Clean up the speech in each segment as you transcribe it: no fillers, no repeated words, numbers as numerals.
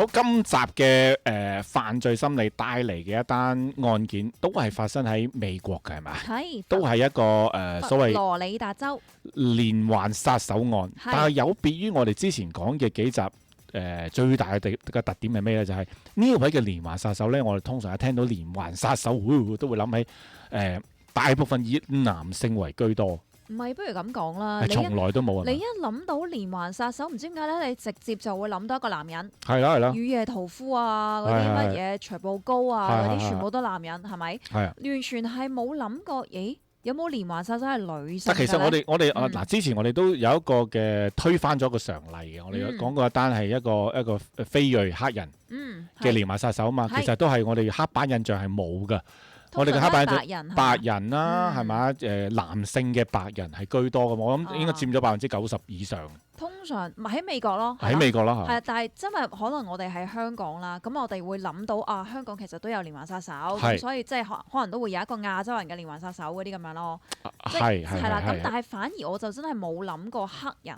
好，今集嘅犯罪心理帶嚟嘅一單案件，都係發生喺美國嘅，係咪？係，都係一個所謂羅里達州連環殺手案，但係有別於我哋之前講嘅幾集。最大嘅特點係咩咧？就係呢一位嘅連環殺手咧，我哋通常一聽到連環殺手，都會諗起大部分以男性為居多。唔係，不如咁講啦，從來都冇啊！你一諗到連環殺手，唔知點解咧，你直接就會諗到一個男人。係啦係啦，雨夜屠夫啊，嗰啲乜嘢徐步高啊，嗰啲全部都男人，係咪？係啊，完全係冇諗過，咦？有冇連環殺手係女性？但其實我哋嗱，之前我哋都有一個嘅推翻咗個常例嘅，我哋講過一單係一個非裔黑人嘅連環殺手啊嘛，其實都係我哋黑板印象係冇㗎。我哋嘅黑板印象白人啦，係嘛？男性嘅白人係居多嘅，我諗應該佔咗90%以上。通常唔係喺美國咯，喺美國啦，係，但係真係可能我哋喺香港啦，咁我哋會諗到啊，香港其實都有連環殺手，咁所以即係可能都會有一個亞洲人嘅連環殺手嗰啲咁樣咯。係啦，咁但係反而我就真係冇諗過黑人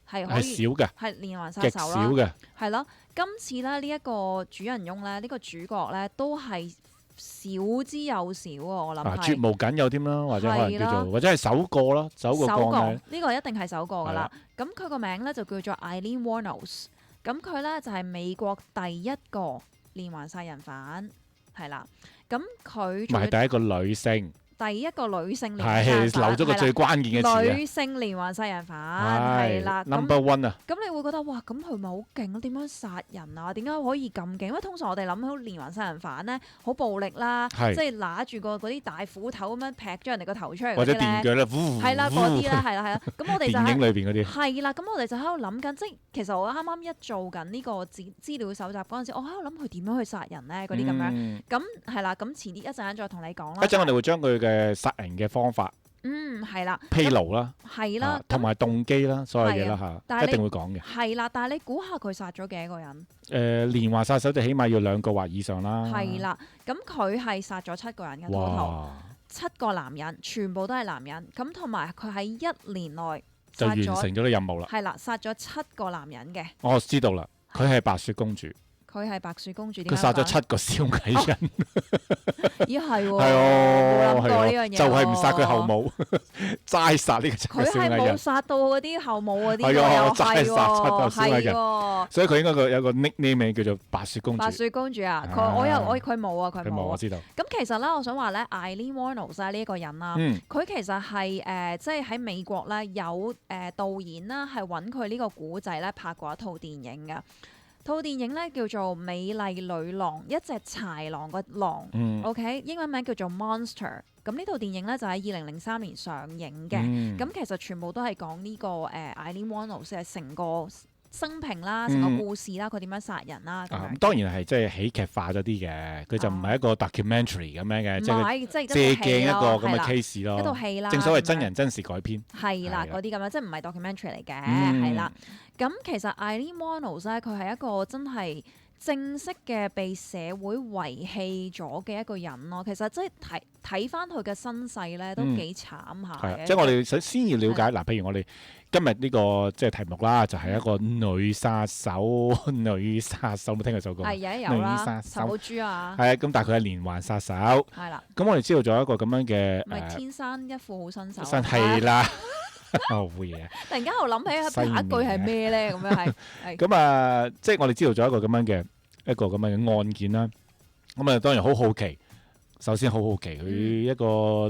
係可以少嘅，係連環殺手啦。極少嘅，係咯。今次咧呢一個主人翁咧，呢個主角咧都係少之又少喎，我諗係絕無僅有添啦，或者可能叫做或者係首個啦，首個呢個一定係首個噶啦。咁佢個名咧就叫做 Aileen Wuornos， 咁佢咧就係美國第一個連環殺人犯，係啦。咁佢唔係第一個女性。第一個女性連環殺人犯，留咗個最關鍵嘅詞女性連環殺人犯係啦 ，number one 啊！咁你會覺得哇，咁佢咪好勁咯？點樣殺人啊？點解可以咁勁？因為通常我哋諗到連環殺人犯咧，好暴力啦，即係拿住嗰啲大斧頭咁樣劈咗人哋個頭出嚟，或者電鋸咧，係啦嗰啲啦，係啦。咁我哋就電影裏邊嗰啲係啦。咁我哋就喺度諗緊，即係其實我啱啱一做緊呢個資料搜集嗰陣時，我喺度諗佢點樣去殺人咧？嗰啲咁樣咁係啦。咁遲啲一陣間再同你講啦。一陣我哋會將佢嘅殺人嘅方法，係啦，披露啦，係啦，同埋動機啦，所有嘢啦嚇，一定會講嘅。係啦，但係你估下佢殺咗幾多個人？連環殺手就起碼要2個或以上啦。係啦，咁佢係殺咗7個人嘅 total， 7個男人，全部都係男人。咁同埋佢喺1年內就完成咗啲任務啦。係啦，殺咗7個男人嘅。我知道啦，佢係白雪公主。佢係白雪公主，佢殺咗7個小矮人。咦係喎，冇諗過呢樣嘢，就係唔殺佢後母，齋殺呢個7個小矮人。佢係冇殺到嗰啲後母嗰啲，係啊，齋殺7個小矮人。所以佢應該有個 nickname 叫做白雪公主。白雪公主啊，佢冇啊，佢冇。我知道。咁其實咧，我想話咧，Aileen Wuornos 呢一個人啦，佢其實係即係喺美國咧有導演啦，係揾佢呢個古仔咧拍過一套電影嘅。套電影咧叫做《美麗女郎》，一隻豺狼個狼，OK， 英文名叫做 Monster。咁呢套電影咧就喺2003年上映嘅。咁其實全部都係講呢個Aileen Wuornos 係成個生平啦，成個故事啦，佢點樣殺人啦咁樣。當然係即係喜劇化咗啲嘅，佢就唔係一個 documentary 咁樣嘅，即係借鏡一個咁嘅 case 咯，一套戲啦，正所謂真人真事改編。係啦，嗰啲咁樣，即係唔係 documentary 嚟嘅，係啦。咁其實 Aileen Wuornos 咧，佢係一個真係正式嘅被社會遺棄咗嘅一個人咯。其實即係睇翻佢嘅身世咧，都幾慘下嘅。即係我哋先要了解嗱，譬如我哋今日呢個即係題目啦，就係一個女殺手，女殺手冇聽過首歌？係有啦，陳寶珠啊，係啊，咁但係佢係連環殺手。係啦。咁我哋知道咗一個咁樣嘅，咪天生一副好身手。係啦。好嘢！突然間我諗起下一句係咩咧？咁樣係咁啊，即係我哋知道咗一個咁樣嘅案件啦。咁啊，當然好好奇。首先好好奇佢一個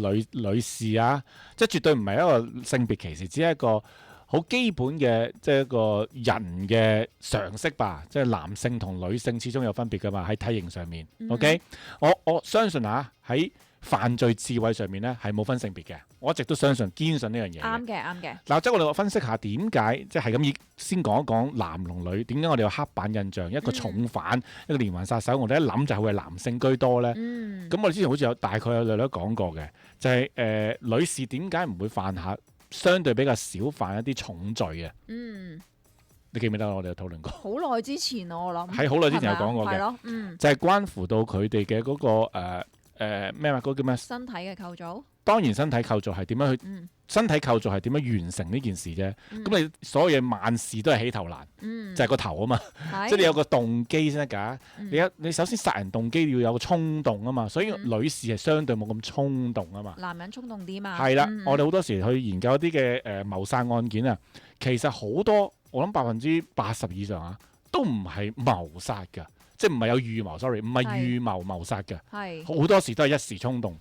女士啊，即係絕對唔係一個性別歧視，只係一個好基本嘅，即係一個人嘅常識吧。即係男性同女性始終有分別噶嘛，喺體型上面。OK，我相信啊喺犯罪智慧上面咧係冇分性別嘅，我一直都相信堅信呢樣嘢。啱嘅。嗱，即係我哋分析下點解，即係咁先講一講男同女，點解我哋有黑板印象，一個重犯，一個連環殺手，我哋一諗就係會係男性居多咧。咁我哋之前好似大概有略略講過嘅，就係女士點解唔會犯下相對比較少犯一啲重罪啊？你記唔記得我哋有討論過？好耐之前我諗喺好耐之前有講過嘅，就係關乎到佢哋嘅嗰個咩話？嗰個叫咩？身體嘅構造當然身體構造係點樣去，身體構造係點樣完成呢件事啫。咁你所有嘢萬事都係起頭難，就係個頭啊嘛。即係你有個動機先得㗎。你首先殺人動機要有個衝動啊嘛。所以女士係相對冇咁衝動啊嘛。男人衝動啲嘛。係啦，我哋好多時去研究一啲嘅謀殺案件啊，其實好多我諗80%以上啊，都唔係謀殺㗎，即係唔係有預謀，sorry， 唔係預謀謀殺㗎。好多時都係一時衝動。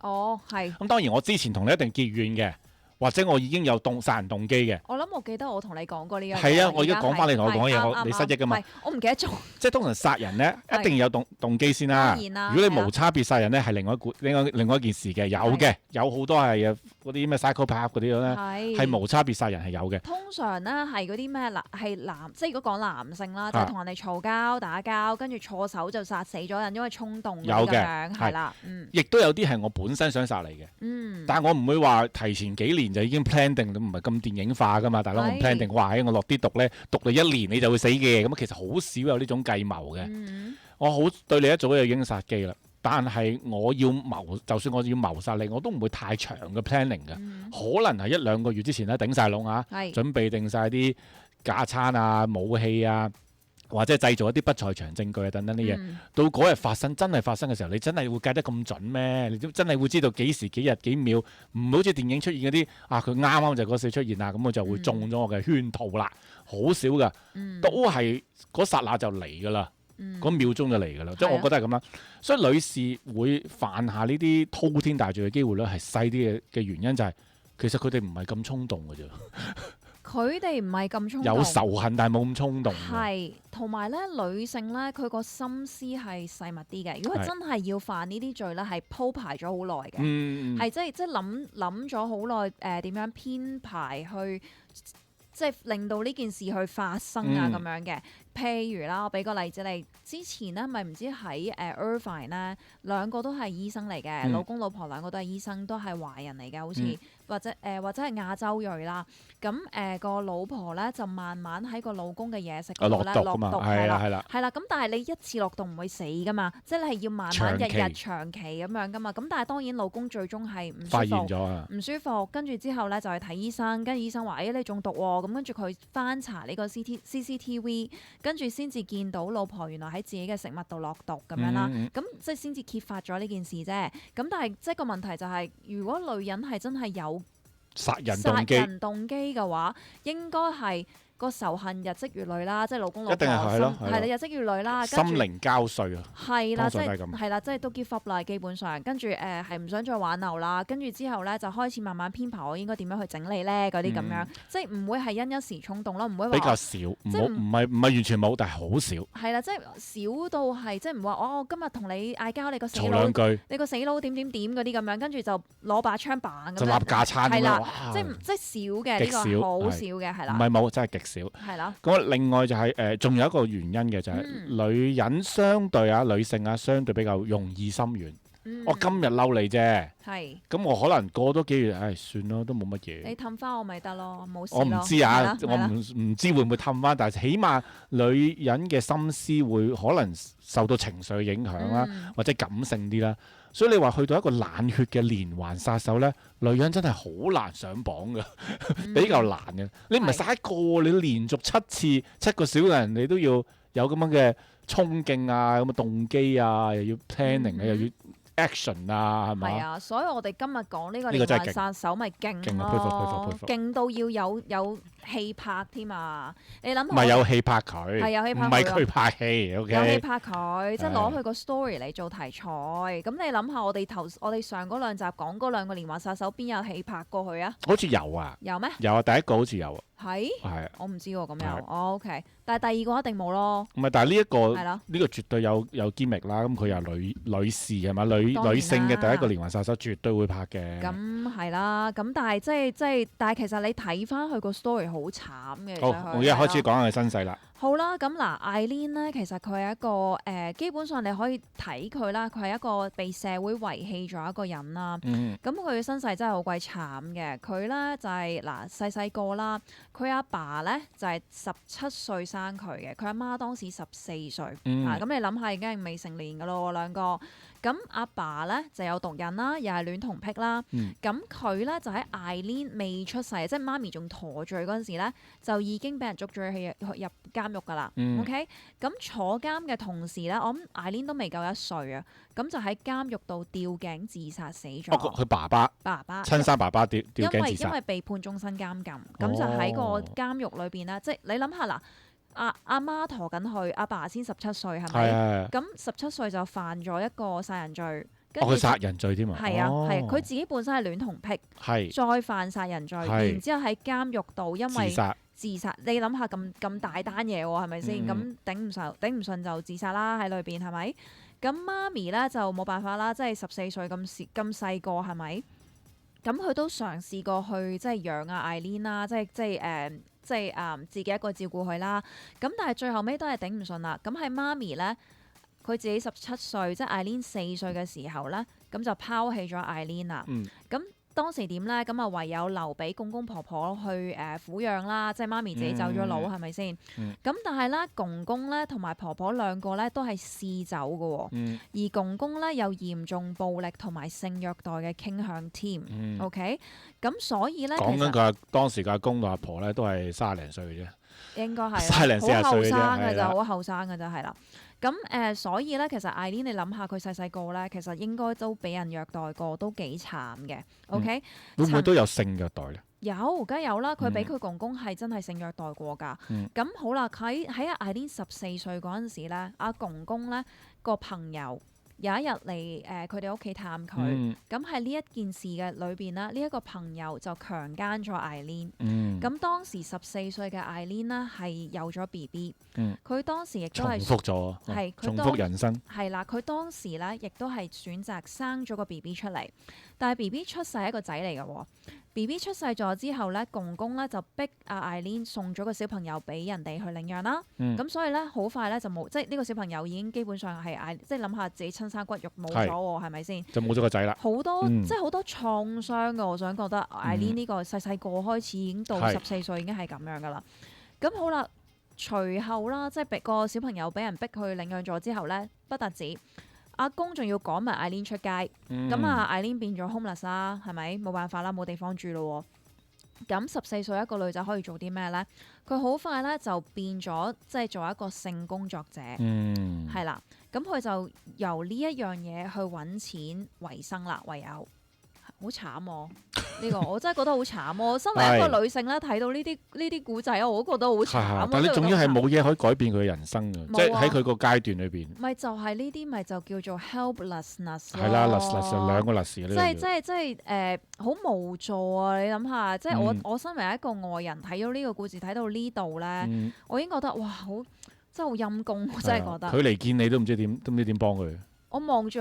哦，係。咁當然我之前同你一定結怨嘅，或者我已經有殺人動機嘅。我記得我同你講過呢樣嘢。係啊，我而家講翻你同我講嘢，你失憶㗎嘛？我唔記得咗。即係通常殺人咧，一定有動機先啦。如果你無差別殺人咧，係另外一件事嘅，有好多係嗰啲咩 psychopath 嗰啲咧，係無差別殺人係有嘅。通常咧係嗰啲咩即係如果講男性啦，就係同人哋嘈交打交，跟住錯手就殺死咗人，因為衝動咁樣，係啦，亦都有啲係我本身想殺你嘅，但係我唔會話提前幾年就已經 plan 定，唔係咁電影化㗎嘛，大佬，我 plan 定話我落啲毒咧，毒你1年你就會死嘅，咁其實好少有呢種計謀嘅。我好對你一早就已經殺機啦。但係就算我要謀殺你，我都唔會太長嘅 planning 嘅，可能係1-2個月之前咧頂晒籠啊，準備定晒啲架撐啊、武器啊，或者製造一啲不在場證據啊等等啲嘢。到嗰日真係發生嘅時候，你真係會計得咁準咩？你真係會知道幾時幾日幾秒，唔好似電影出現嗰啲佢啱啱就嗰時出現啦，咁我就會中咗我嘅圈套啦，好少噶，都係嗰剎那就嚟噶啦。嗰秒鐘就嚟㗎啦，即係我覺得係咁啦。所以女士會犯下呢啲滔天大罪嘅機會率係細啲嘅原因就係其實佢哋唔係咁衝動㗎啫。佢哋唔係咁衝動，有仇恨但係冇咁衝動。係，同埋咧女性咧佢個心思係細密啲嘅。如果真係要犯呢啲罪咧，係鋪排咗好耐嘅，係即係諗咗好耐點樣編排去，即係令到呢件事去發生啊咁樣嘅。譬如啦，我俾個例子你，之前咧咪唔知喺Irvine 咧2個都係醫生嚟嘅，老公老婆2個都係醫生，都係華人嚟嘅，好似或者係亞洲裔啦。咁個老婆咧就慢慢喺個老公嘅嘢食嗰度咧落毒，係啦。咁但係你一次落毒唔會死噶嘛，即係你係要慢慢日日長期咁樣噶嘛。咁但係當然老公最終係唔舒服，跟住之後咧就去睇醫生，跟住醫生話你中毒喎，咁跟住佢翻查呢個 CCTV。跟住先至見到老婆原來喺自己嘅食物度落毒咁樣啦，咁即係先至揭發咗呢件事啫。咁但係即係個問題就係，如果女人係真係有殺人動機嘅話，應該係個仇恨日積月累啦，即係老公老婆係你日積月累啦，心靈交瘁啊，係啦，即係都 give up 啦，基本上跟住係唔想再挽留啦，跟住之後咧就開始慢慢編排我應該點樣去整理咧嗰啲咁樣，即係唔會係因一時衝動咯，唔會話比較少，唔係完全冇，但係好少。係啦，即係少到係即係唔話我今日同你嗌交，你個死佬，嘈兩句，你個死佬點嗰啲咁樣，跟住就攞把槍棒咁樣，就立架撐咁樣，即係少嘅呢個好少嘅係啦，唔係冇，真係極少。係啦。咁另外就係仲有一個原因嘅就係女人女性啊，相對比較容易心軟。我今日嬲你啫，咁我可能過多幾月，算咯，都冇乜嘢。你氹翻我咪得咯，冇事咯。我唔知啊，我唔知會唔會氹翻，但係起碼女人嘅心思會可能受到情緒影響啦，或者感性啲啦。所以你話去到一個冷血嘅連環殺手咧，女人真係好難上榜嘅，比較難嘅。你唔係殺一個，你連續7次7個小人，你都要有咁樣嘅衝勁啊，咁嘅動機啊，又要 planning 啊，又要 action 啊，係咪？係啊，所以我哋今日講呢個連環殺手咪勁咯，勁到要有戲拍添啊！你諗下，唔係有戲拍佢，係有戲拍佢，唔係佢拍戲。OK，有戲拍佢，即係攞佢個 story 嚟做題材。咁你諗下，我哋上嗰2集講嗰2個連環殺手，邊有戲拍過佢啊？好似有啊。有咩？有啊，第一個好似有啊。係。係。我唔知喎，咁樣。OK，但係第2個一定冇咯。唔係，但係呢個絕對有 gimmick 啦。咁佢又女士係嘛？女性嘅第一個連環殺手絕對會拍嘅。咁係啦，咁但係即係，但係其實你睇翻佢個 story 好慘嘅。好，我而家開始講下佢身世啦。好啦，咁嗱，Eileen 咧，其實佢係一個基本上你可以睇佢啦，佢係一個被社會遺棄咗一個人啦。嗯咁佢嘅身世真係好鬼慘嘅。佢咧就係細細個啦，佢阿爸咧就係17歲生佢嘅，佢阿媽當時14歲。嗯咁你諗下已經係未成年噶咯喎兩個。咁阿爸咧就有毒癮啦，又係戀童癖啦。咁佢咧就喺 Eileen 未出世，即係媽咪仲陀醉嗰陣時咧，就已經俾人捉咗去入監獄㗎啦。OK，咁坐監嘅同時咧，我諗 Eileen 都未夠1歲啊，咁就喺監獄度吊頸自殺死咗。佢爸爸親生爸爸吊頸自殺，因為被判終身監禁，咁就喺個監獄裏邊咧，即係你諗下嗱。阿媽陀緊佢，阿爸先17歲，係咪？咁17歲就犯咗一個殺人罪，佢殺人罪添啊！係啊，係佢自己本身係戀童癖，再犯殺人罪，然之後喺監獄度因為自殺，你諗下咁大單嘢喎，係咪先？咁頂唔順就自殺啦喺裏邊，係咪？咁媽咪咧就冇辦法啦，即係14歲咁細個，係咪？咁佢都嘗試過去即係養阿 Eileen 啦，即係自己一個照顧佢啦。咁但係最後尾都係頂唔順啦。咁喺媽咪咧，佢自己17歲，即係 Eileen 4歲嘅時候咧，咁就拋棄咗 Eileen 啦。咁當時點咧？咁啊唯有留俾公公婆婆去撫養啦，即係媽咪自己走咗佬，係咪先？咁但係咧，公公咧同埋婆婆兩個咧都係試酒嘅喎，而公公咧有嚴重暴力同埋性虐待嘅傾向添。OK， 咁所以咧，講緊佢當時嘅阿公同阿婆咧都係30零歲嘅啫，應該係30零40歲嘅啫，好後生嘅就好後生嘅就係啦。咁所以咧，其實 Eileen 你諗下佢細細個咧，其實應該都俾人虐待過，都幾慘嘅。OK，會唔會都有性虐待咧？有，梗係有啦。佢俾佢公公係真係性虐待過㗎。咁好啦，喺阿 Eileen 14歲嗰陣時咧，阿公公咧個朋友有一日嚟佢哋屋企探佢。咁喺呢一件事嘅裏邊啦，呢一個朋友就強姦咗 Eileen。咁當時14歲嘅 Eileen 呢係有咗 BB。佢當時亦都係重複咗，重複人生。係啦，佢當時咧亦都係選擇生咗個 BB 出嚟，但係 BB 出世係一個仔嚟嘅喎。BB 出世咗之後咧，公公咧就逼阿 Eileen 送咗個小朋友俾人哋去領養啦。咁所以咧好快咧就冇，即係呢個小朋友已經基本上係即係諗下自己親生骨肉冇咗喎，係咪先？就冇咗個仔啦。好多即係好多創傷㗎，我想覺得 Eileen 呢個細細個開始已經到14歲已經係咁樣㗎啦。咁好啦，隨後啦，即係俾個小朋友俾人逼去領養咗之後咧，不特止。阿公仲要趕埋 Eileen 出街，咁啊 Eileen 變咗 homeless 啦，係咪？冇辦法啦，冇地方住咯喎。咁14歲一個女仔可以做啲咩咧？佢好快咧就變咗，即係做一個性工作者，係啦。咁佢就由呢一樣嘢去揾錢為生啦，唯有。好慘喎！呢個我真係覺得好慘喎。身為一個女性咧，睇到呢啲古仔，我都覺得好慘。但係你仲要係冇嘢可以改變佢嘅人生嘅，即係喺佢個階段裏邊。咪就係呢啲，咪就叫做 helplessness。係啦，less 兩個 less 呢樣嘢。即係好無助啊！你諗下，即係我身為一個外人睇到呢個故事，睇到呢度咧，我已經覺得哇，好真係好陰公，我真係覺得。佢嚟見你都唔知點幫佢。我望住。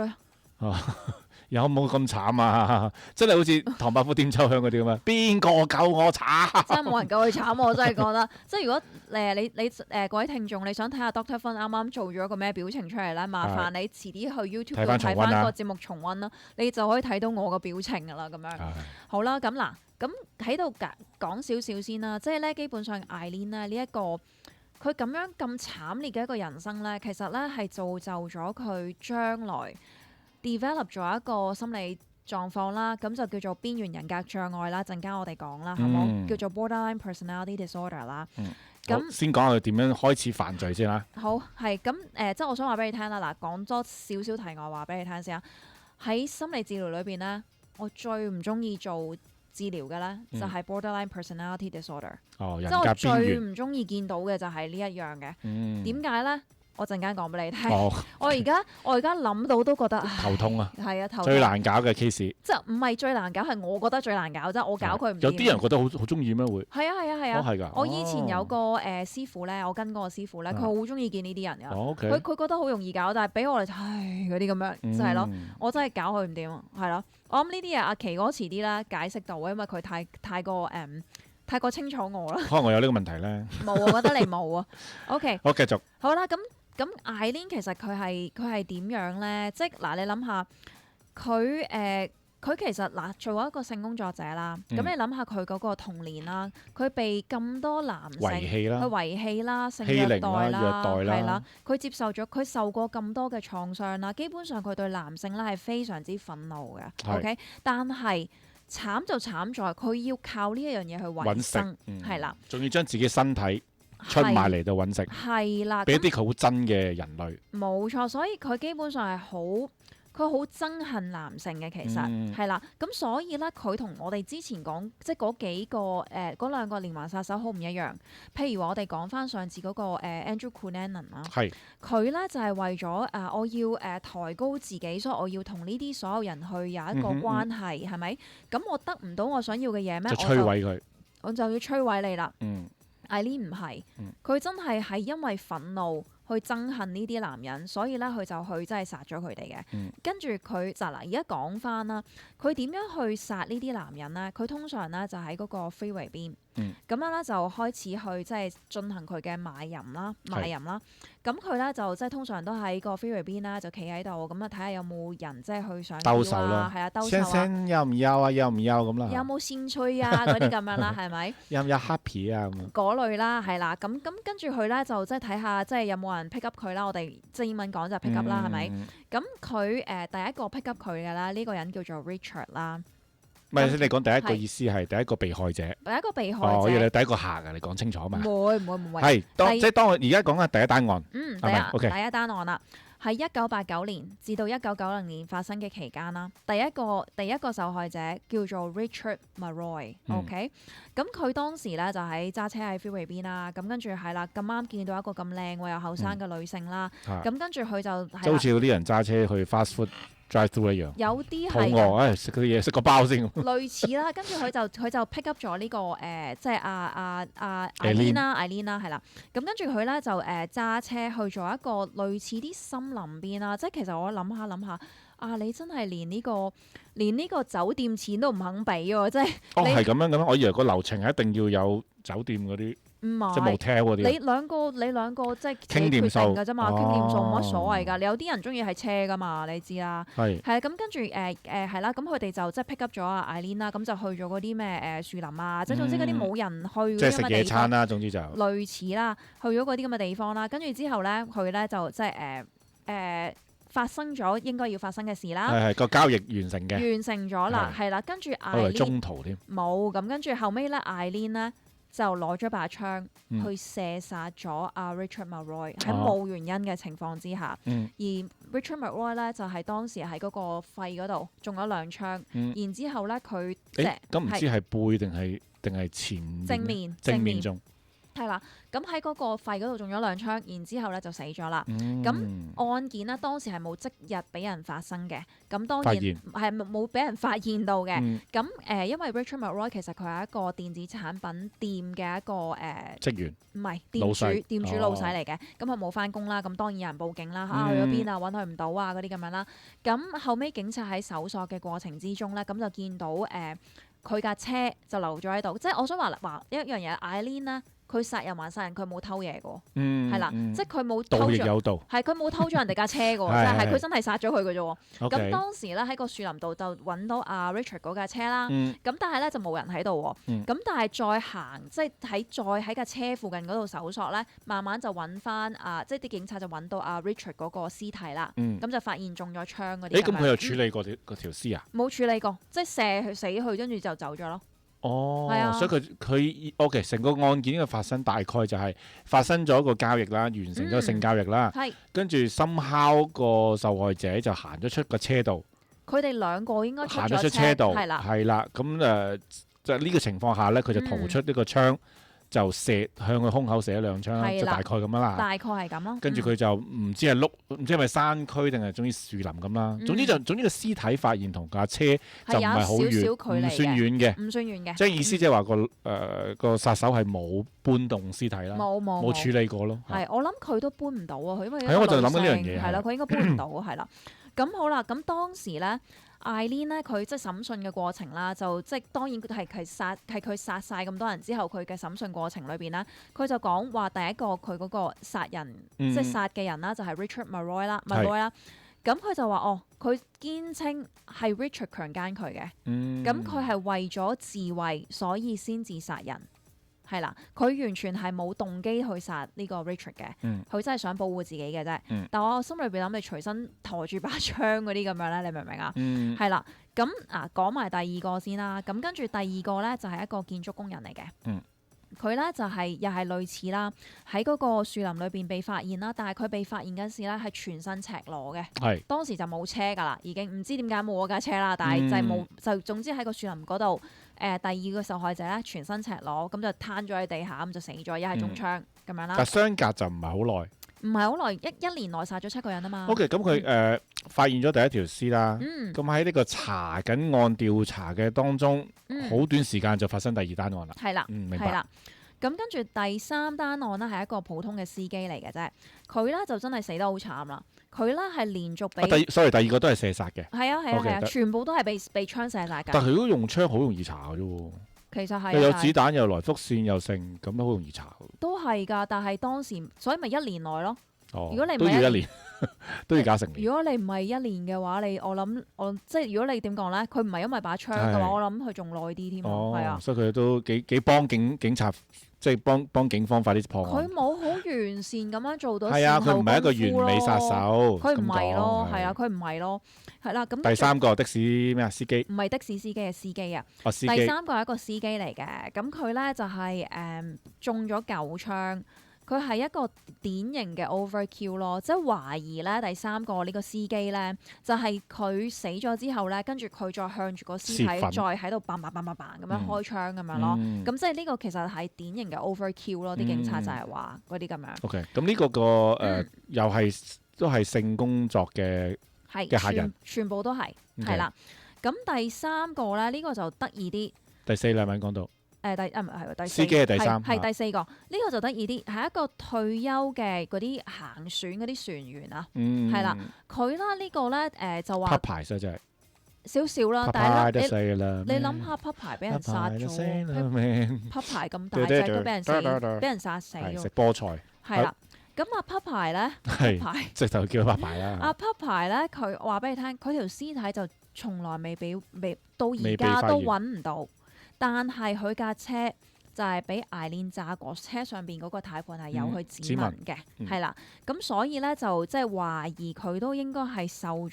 有冇咁慘啊？真係好似唐伯虎點秋香嗰啲咁啊！邊個救我慘？真係冇人救佢慘，我真係覺得。即係如果你各位聽眾，你想睇下 Dr. Fun 啱啱做咗個咩表情出嚟咧，麻煩你遲啲去 YouTube 度睇翻個節目重溫啦，你就可以睇到我個表情噶啦。咁樣好啦，咁嗱，咁喺度講少少先啦。即係咧，基本上 Eileen 咧呢一個佢咁樣咁慘烈嘅一個人生咧，其實咧係造就咗佢將來develop 咗一個心理狀況啦，咁就叫做邊緣人格障礙啦。陣間我哋講啦，好冇？叫做 borderline personality disorder 啦。咁先講下佢點樣開始犯罪先啦。好，係咁即係我想話俾你聽啦。嗱，講多少少題外話俾你聽先啊。喺心理治療裏邊咧，我最唔中意做治療嘅咧，就係 borderline personality disorder。即係我最唔中意見到嘅就係呢一樣嘅。點解咧？我陣間講俾你聽。我而家諗到都覺得頭痛啊！係啊，頭痛。最難搞嘅 case。即係唔係最難搞，係我覺得最難搞啫。我搞佢唔掂。有啲人覺得好中意咩會？係啊。係㗎。我以前有個師傅咧，我跟嗰個師傅咧，佢好中意見呢啲人㗎。佢覺得好容易搞，但係俾我哋嗰啲咁樣，就係咯。我真係搞佢唔掂，係咯。我諗呢啲嘢阿奇哥遲啲啦解釋到，因為佢太過太過清楚我啦。可能我有呢個問題咧。冇啊，我覺得你冇啊。OK，好，繼續。好啦，咁Eileen 其實佢係點樣咧？即係嗱，你諗下佢其實嗱做一個性工作者啦，咁你諗下佢嗰個童年啦，佢被咁多男性遺棄啦、性虐待啦、欺凌啦、虐待啦，係啦，佢受過咁多嘅創傷啦，基本上佢對男性咧係非常之憤怒嘅。OK，但係慘就慘在佢要靠呢一樣嘢去維生，係啦，仲要將自己身體出賣嚟到揾食，係啦，俾啲佢好憎嘅人類。冇錯，所以佢基本上係佢好憎恨男性嘅，其實係啦，咁所以咧，佢同我哋之前講即係嗰幾個嗰兩個連環殺手好唔一樣。譬如話我哋講翻上次嗰個Andrew Cunanan 啦，佢咧就係為咗我要抬高自己，所以我要同呢啲所有人去有一個關係，係咪？咁我得唔到我想要嘅嘢咩？就摧毀佢，我就要摧毀你啦。Eileen 唔係，佢真係因為憤怒去憎恨呢啲男人，所以咧佢就去真係殺咗佢哋嘅。跟住佢就嗱，而家講翻啦，佢點樣去殺呢啲男人咧？佢通常咧就喺嗰個 freeway 邊，咁樣咧就開始去即係進行佢嘅賣淫啦。咁佢咧就即係通常都喺個 freeway 邊啦，就企喺度咁啊，睇下有冇人即係去上兜售啦，係啊，兜售啊，聲要唔要啊？要唔要咁啦？有冇興趣啊？嗰啲咁樣啦，係咪？有唔有 happy 啊？嗰類啦，係啦，咁跟住佢咧就即係睇下即係有冇人 pick up 佢啦。我哋即係英文講就 pick up 啦，係咪？咁佢第一個 pick up 佢嘅啦，呢個人叫做 Richard 啦。唔係，你講第一個意思係第一個被害者。第一個被害者。我以為你第一個客啊，你講清楚嘛？唔會。係即係當我而家講緊第一單案。第一單案啦，係1989年至到1990年發生嘅期間啦。第一個受害者叫做 Richard Mulroy。OK，咁佢當時咧就喺揸車喺 freeway 邊啦。咁跟住係啦，咁啱見到一個咁靚喎又後生嘅女性啦。咁跟住佢就係好似嗰啲人揸車去 fast food drive through 一樣，有啲係肚餓，食嗰啲嘢，食個包先。類似啦，跟住佢就 pick up 咗呢個即係Eileen 啦，係啦。咁跟住佢咧就揸車去咗一個類似啲森林邊啦。即係其實我諗下你真係連呢個酒店錢都唔肯俾喎，即係。係咁樣嘅，我以為個流程係一定要有酒店嗰啲。唔係，即係 motel 嗰啲。你兩個即係傾掂數㗎啫嘛，傾掂數冇乜所謂㗎。你有啲人中意係車㗎嘛，你知啦。係啊，咁跟住係啦，咁佢哋就即係 pick up 咗阿 Eileen 啦，咁就去咗嗰啲咩樹林啊，即係總之嗰啲冇人去即係食野餐啦，總之就類似啦，去咗嗰啲咁嘅地方啦。跟住之後咧，佢咧就即係發生咗應該要發生嘅事啦。係個交易完成嘅。完成咗啦，係啦，跟住 Eileen 中途添。冇咁，跟住後尾咧，Eileen 咧。就攞咗把槍去射殺咗阿 Richard Mulroy 喺冇原因嘅情況之下，而 Richard Mulroy 咧就係當時喺嗰個肺嗰度中咗2槍，然之後咧佢咁唔知係背定係前正面中。係啦，咁喺嗰個肺嗰度中咗2槍，然之後咧就死咗啦。咁案件呢，當時係冇即日俾人發生嘅，咁當然係冇俾人發現到嘅。咁因為 Richard Mulroy 其實佢係一個電子產品店嘅一個職員，唔係店主老細嚟嘅。咁佢冇翻工啦，咁當然有人報警啦，去咗邊啊，揾佢唔到啊嗰啲咁樣啦。咁後尾警察喺搜索嘅過程之中咧，咁就見到佢架車就留咗喺度。即係我想話一樣嘢 Eileen 咧。佢殺人還殺人，佢冇偷嘢嘅，係啦，即係佢冇偷咗，係佢冇偷咗人哋架車嘅，即係佢真係殺咗佢嘅啫。咁當時咧喺個樹林度就揾到阿 Richard 嗰架車啦，咁但係咧就冇人喺度喎。咁但係再行，即係喺架車附近嗰度搜索咧，慢慢就揾翻即係啲警察就揾到阿 Richard 嗰個屍體啦。咁就發現中咗槍嗰啲。咁佢又處理過嗰條屍啊？冇處理過，即係射佢死去，跟住就走咗咯。所以佢 OK， 成個案件嘅發生大概就係發生咗一個交易啦，完成咗性交易啦，跟住somehow個受害者就行咗出個車度，佢哋兩個應該行咗出車度，係啦，咁就呢個情況下咧，佢就掏出呢個槍。就向佢胸口射咗2槍，就大概咁樣啦。大概係咁咯。跟住佢就唔知係唔知係咪山區定係總之樹林咁啦。總之個屍體發現同架車就唔係好遠，唔算遠嘅。唔算遠嘅。即係意思即係話個殺手係冇搬動屍體啦，冇處理過咯。係我諗佢都搬唔到啊，佢因為我就諗緊呢樣嘢。係啦，佢應該搬唔到係啦。咁好啦，咁當時咧。Eileen 咧，佢即係審訊嘅過程啦，就即係當然係佢殺晒咁多人之後，佢嘅審訊過程裏邊咧，佢就講話第一個佢嗰個殺人、即係殺嘅人啦，就係 Richard Malloy 啦。咁佢就話佢堅稱係 Richard 強姦佢嘅，咁佢係為咗自衛，所以先至殺人。係啦，佢完全係冇動機去殺呢個 Richard 嘅，佢真係想保護自己嘅啫。但我心裏邊諗，你隨身抬住把槍嗰啲咁樣咧，你明唔明啊？係啦，咁講埋第二個先啦。咁跟住第二個咧就係一個建築工人嚟嘅。佢咧就係又係類似啦，喺嗰個樹林裏邊被發現啦。但係佢被發現嗰時咧係全身赤裸嘅，當時就冇車㗎啦，已經唔知點解冇嗰架車啦。但係就係冇，就總之喺個樹林嗰度。第二個受害者咧全身赤裸，咁就攤咗喺地下，咁就死咗，一係中槍咁樣啦。但相隔就唔係好耐，唔係好耐，一年內殺咗7個人啊嘛。OK， 咁佢發現咗第一條屍啦。咁喺呢個查緊案調查嘅當中，好短時間就發生第二單案啦。係啦，明白。係啦。咁跟住第3單案呢，係一個普通嘅司機嚟嘅啫，佢咧就真係死得好慘啦。佢咧係連續俾第二個都係射殺嘅。係啊，全部都係被槍射殺㗎。但係如果用槍好容易查嘅啫喎。其實係又有子彈又來福線又剩，咁都好容易查。都係㗎，但係當時所以咪1年內咯。如果你唔係都要1年，都要假成年。如果你唔係1年嘅話，我即係如果你點講咧，佢唔係因為把槍嘅話，我諗佢仲耐啲添。係啊，所以佢都幾幫警察，即係幫警方快啲破案。佢冇好完善咁樣做到。係啊，佢唔係一個完美殺手。佢唔係咯，係啊，佢唔係咯，係啦。咁第三個的士咩啊？司機？唔係的士司機嘅司機啊。司機。第三個係一個司機嚟嘅，咁佢咧就係中咗9槍。佢係一個典型嘅 overkill 咯，即係懷疑咧第三個呢個司機咧，就係佢死咗之後咧，跟住佢再向住個屍體再喺度砰砰砰砰砰咁樣開槍咁樣咯。咁即係呢個其實係典型嘅 overkill 咯，啲警察就係話嗰啲咁樣。OK，咁呢個又係都係性工作嘅客人，全部都係啦。咁第三個咧，呢個就得意啲。第四兩位講到。第四司機係第三，係第4個。呢個就得意啲，係一個退休嘅嗰啲行船嗰啲船員啊，係啦。佢啦呢個咧就話，匹牌真係少少啦，但係你諗下匹牌俾人殺咗，匹牌咁大隻都俾人殺死喎。食菠菜係啦。咁匹牌咧，直頭叫匹牌啦。匹牌咧，佢話俾你聽，佢條屍體就從來未到而家都揾唔到。但係佢架車就係俾Eileen揸過，車上邊嗰個軚盤係有佢指紋嘅，係啦。咁所以咧就即係懷疑佢都應該係受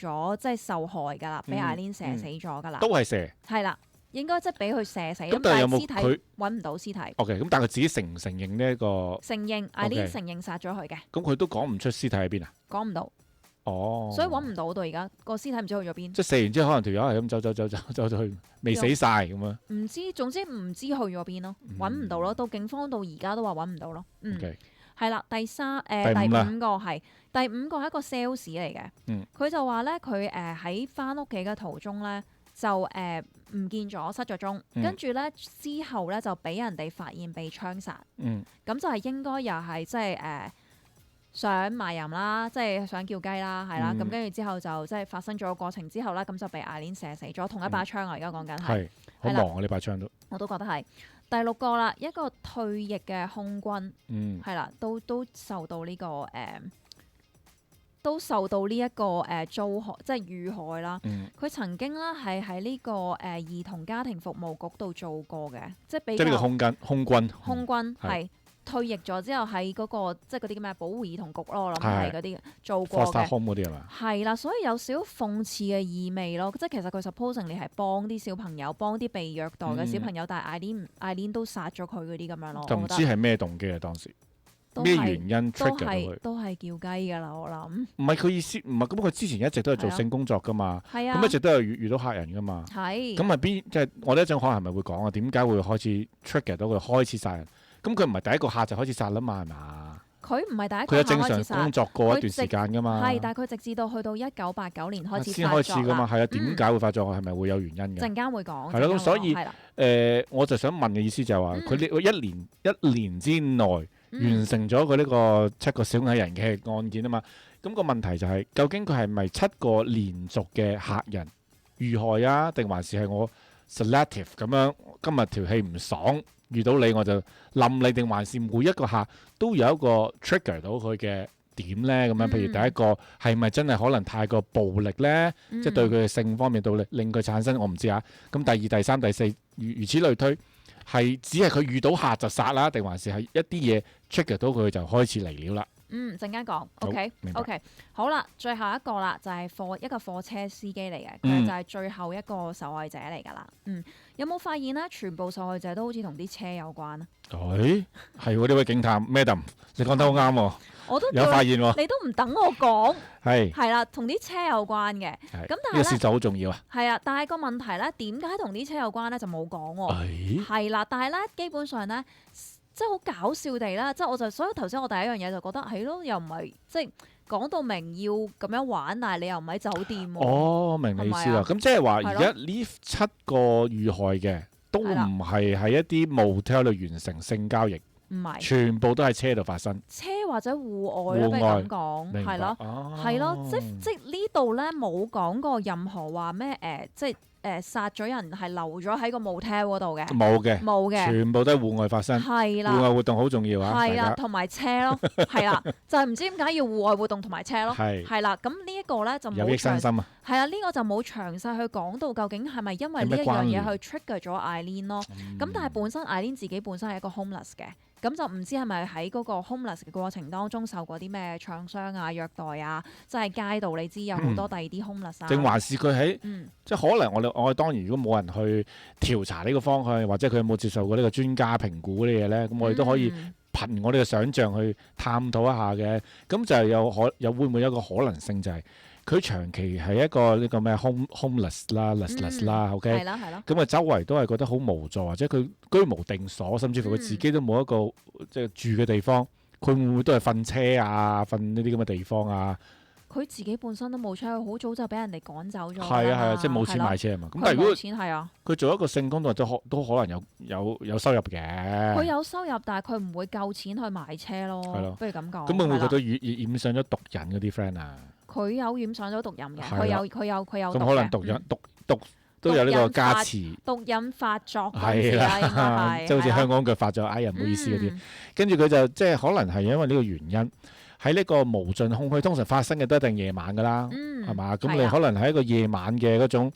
害㗎啦，俾Eileen射死咗㗎啦。都係射。係啦，應該即係俾佢射死。咁但係有冇佢揾唔到屍體？OK，咁但係佢自己承唔承認呢一個？承認，Eileen承認殺咗佢嘅。咁佢都講唔出屍體喺邊啊？講唔到。所以揾唔到到而家個屍體唔知去咗邊。即係射完之後，可能條友係咁走去，未死晒咁啊？唔知，總之唔知去咗邊咯，揾唔到咯。到警方到而家都話揾唔到咯。係啦，第五個係一個 sales 嚟嘅。佢就話咧，佢喺翻屋企嘅途中咧，就唔見咗，失咗蹤。跟住咧之後咧就俾人哋發現被槍殺。咁就係應該又係即係想賣淫啦，即係想叫雞啦，係啦。咁跟住之後就即係發生咗個過程之後啦，咁就被Eileen射死咗，同一把槍啊！而家講緊係好忙啊！呢把槍都我都覺得係第6個啦，一個退役嘅空軍，係啦，都受到呢個遭害，即係遇害啦。佢曾經咧係喺呢個兒童家庭服務局度做過嘅，即係呢個空軍係。退役咗之後喺嗰個即係嗰啲叫咩保護兒童局咯，我諗係嗰啲做過嘅。嗰啲係嘛？係啦，所以有少少諷刺嘅意味咯。即係其實佢 supposing 你係幫啲小朋友，幫啲被虐待嘅小朋友，但係Eileen都殺咗佢嗰啲咁樣咯。就唔知係咩動機啊？當時咩原因 trigger 到佢？都係叫雞㗎啦，我諗。唔係佢意思，唔係咁佢之前一直都係做性工作㗎嘛。係啊。咁一直都有遇到客人㗎嘛。係。咁係邊即係我哋一陣可能係咪會講啊？點解會開始 trigger 到佢開始殺人？咁佢唔係第一個客就開始殺啦嘛，係嘛？佢唔係第一個客開始殺。佢有正常工作過一段時間噶嘛？係，但係佢直至到去到1989年開始先開始噶嘛？係啊，點解會發作？係咪會有原因嘅？陣間會講。係咯，咁所以我就想問嘅意思就係話，佢呢一年之內完成咗佢呢個7個小矮人嘅案件啊嘛。咁個問題就係、究竟佢係咪7個連續嘅客人遇害啊，定還是係我 selective 咁樣？今日條氣唔爽，遇到你我就冧你，定還是每一個客都有一個 trigger 到佢嘅點呢？咁樣，譬如第一個係咪真係可能太過暴力呢？即係對佢嘅性方面到令佢產生，我唔知啊。咁第二、第三、第四，如此類推，係只係佢遇到客就殺啦，定還是係一啲嘢 trigger 到佢就開始嚟料啦？陣間講，OK，明白 OK，好啦，最後一個啦，就係一個貨車司機嚟嘅，佢就係最後一個受害者嚟㗎啦。有冇發現咧？全部受害者都好似同啲車有關啊？係喎，呢位警探 Madam， 你講得好啱喎。我都有發現喎，你都唔等我講，係啦，同啲車有關嘅。咁但係呢個事就好重要啊。係啊，但係個問題咧，點解同啲車有關咧？就冇講喎。係啦，但係咧，基本上咧，即係好搞笑地啦，即係所以頭先我第一樣嘢就覺得係咯，又唔係即係講到明要咁樣玩，但係你又唔喺酒店喎。哦，明你意思啦。咁即係話而家呢7個遇害嘅都唔係喺一啲 motel 度完成性交易。唔係，全部都喺車度發生，車或者戶外啦，不如咁講，係咯，係咯，即呢度咧冇講過任何話咩即係殺咗人係留咗喺個 motel 嗰度嘅，冇嘅，全部都喺戶外發生，係啦，戶外活動好重要啊，係啦，同埋車咯，係啦，就係唔知點解要戶外活動同埋車咯，係啦，咁呢一個咧就冇有益身心啊，係啊，呢個就冇詳細去講到究竟係咪因為呢一樣嘢去 trigger 咗 Eileen 咯，咁但係本身 Eileen 自己本身係一個 homeless 嘅。咁就唔知係咪喺嗰個 homeless 嘅過程當中受過啲咩創傷啊、虐待啊，即係街道你知有好多第二啲 homeless 啊。定還是佢喺即係可能我哋當然如果冇人去調查呢個方向，或者佢有冇接受過呢個專家評估嗰啲嘢咧，咁我哋都可以憑我哋嘅想像去探討一下嘅。咁就有會唔會有一個可能性就係、佢長期係一個呢個咩 homeless 啦、listless 啦，OK，係啦，咁啊周圍都係覺得好無助，或者佢居無定所，甚至乎佢自己都冇一個即係住嘅地方，佢會唔會都係瞓車啊、瞓呢啲咁嘅地方啊？佢自己本身都冇車，佢好早就俾人哋趕走咗。係啊，即係冇錢買車啊嘛。咁但係如果錢係啊，佢做一個性工作都可能有收入嘅。佢有收入，但係佢唔會夠錢去買車咯。係咯，不如咁講。咁會唔會佢都染上咗毒癮嗰啲 friend 啊？佢有染上咗毒癮嘅，佢有咁可能毒都有呢個加持，毒癮發作係啦，即係好似香港腳發咗，哎呀唔好意思嗰啲，跟住佢就即係可能係因為呢個原因，喺呢個無盡空虛，通常發生嘅都一定夜晚㗎啦，係嘛？咁你可能喺一個夜晚嘅嗰種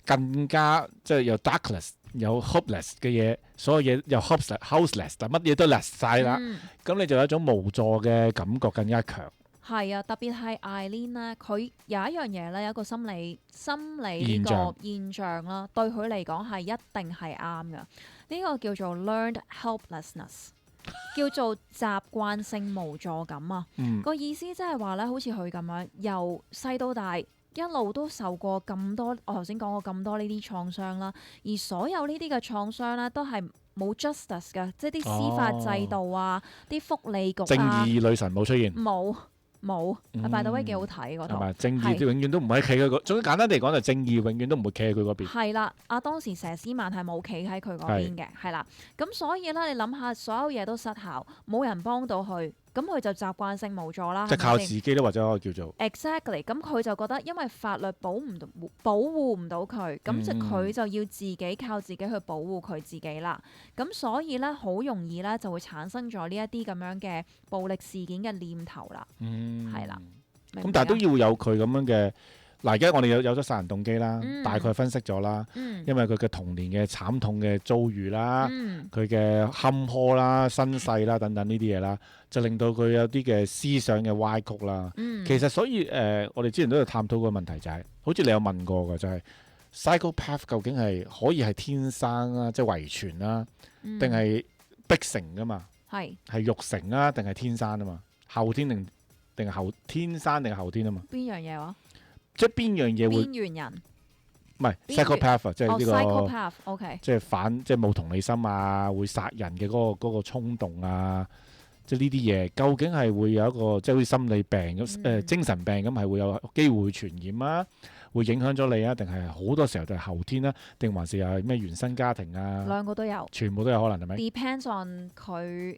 更加即係有 darkness 有 hopeless 嘅嘢，所有嘢又 houseless，但乜嘢都 less 晒啦，咁你就有一種無助嘅感覺更加強。係啊，特別係 Eileen 咧，佢有一樣嘢咧，有一個心理呢個現象啦，對佢嚟講係一定係啱嘅。呢個叫做 learned helplessness，叫做習慣性無助感啊。個意思即係話咧，好似佢咁樣，由細到大一路都受過咁多，我頭先講過咁多呢啲創傷啦，而所有呢啲嘅創傷咧，都係冇 justice 嘅，即係啲司法制度啊，啲福利局啊，正義女神冇出現，冇，by the way幾好睇嗰套。係咪正義永遠都唔係企佢嗰？總之簡單地講就正義永遠都唔會企喺佢嗰邊。係啦，當時佘詩曼係冇企喺佢嗰邊嘅，係啦。咁所以咧，你諗下，所有嘢都失效，冇人幫到佢。咁佢就習慣性無助啦，即係靠自己都或者可以叫做 exactly。咁佢就覺得，因為法律保護唔到佢，咁即係佢就要自己靠自己去保護佢自己啦。咁所以咧，好容易咧就會產生咗呢一啲咁樣嘅暴力事件嘅念頭啦。係啦。咁但係都要有佢咁樣嘅。嗱，而家我哋有咗殺人動機啦，大概分析咗啦，因為佢嘅童年嘅慘痛嘅遭遇啦，佢嘅坎坷啦、身世啦等等呢啲嘢啦，就令到佢有啲嘅思想嘅歪曲啦。其實所以我哋之前都有探討過問題就係，好似你有問過嘅就係 psychopath 究竟係可以係天生啊，即係遺傳啦，定係逼成噶嘛？係育成啊，定係天生啊嘛？後天定係天生定係後天啊嘛？邊樣嘢話？即係邊樣嘢會？邊緣人唔係 psychopath， 即係呢個 psychopath，OK， 即係即係冇同理心啊，會殺人嘅嗰個衝動啊，即係呢啲嘢，究竟係會有一個即係好似心理病咁精神病咁，係會有機會傳染啊，會影響咗你啊，定係好多時候就係後天啊，定還是係咩原生家庭啊？兩個都有，全部都有可能係咪？Depends on 佢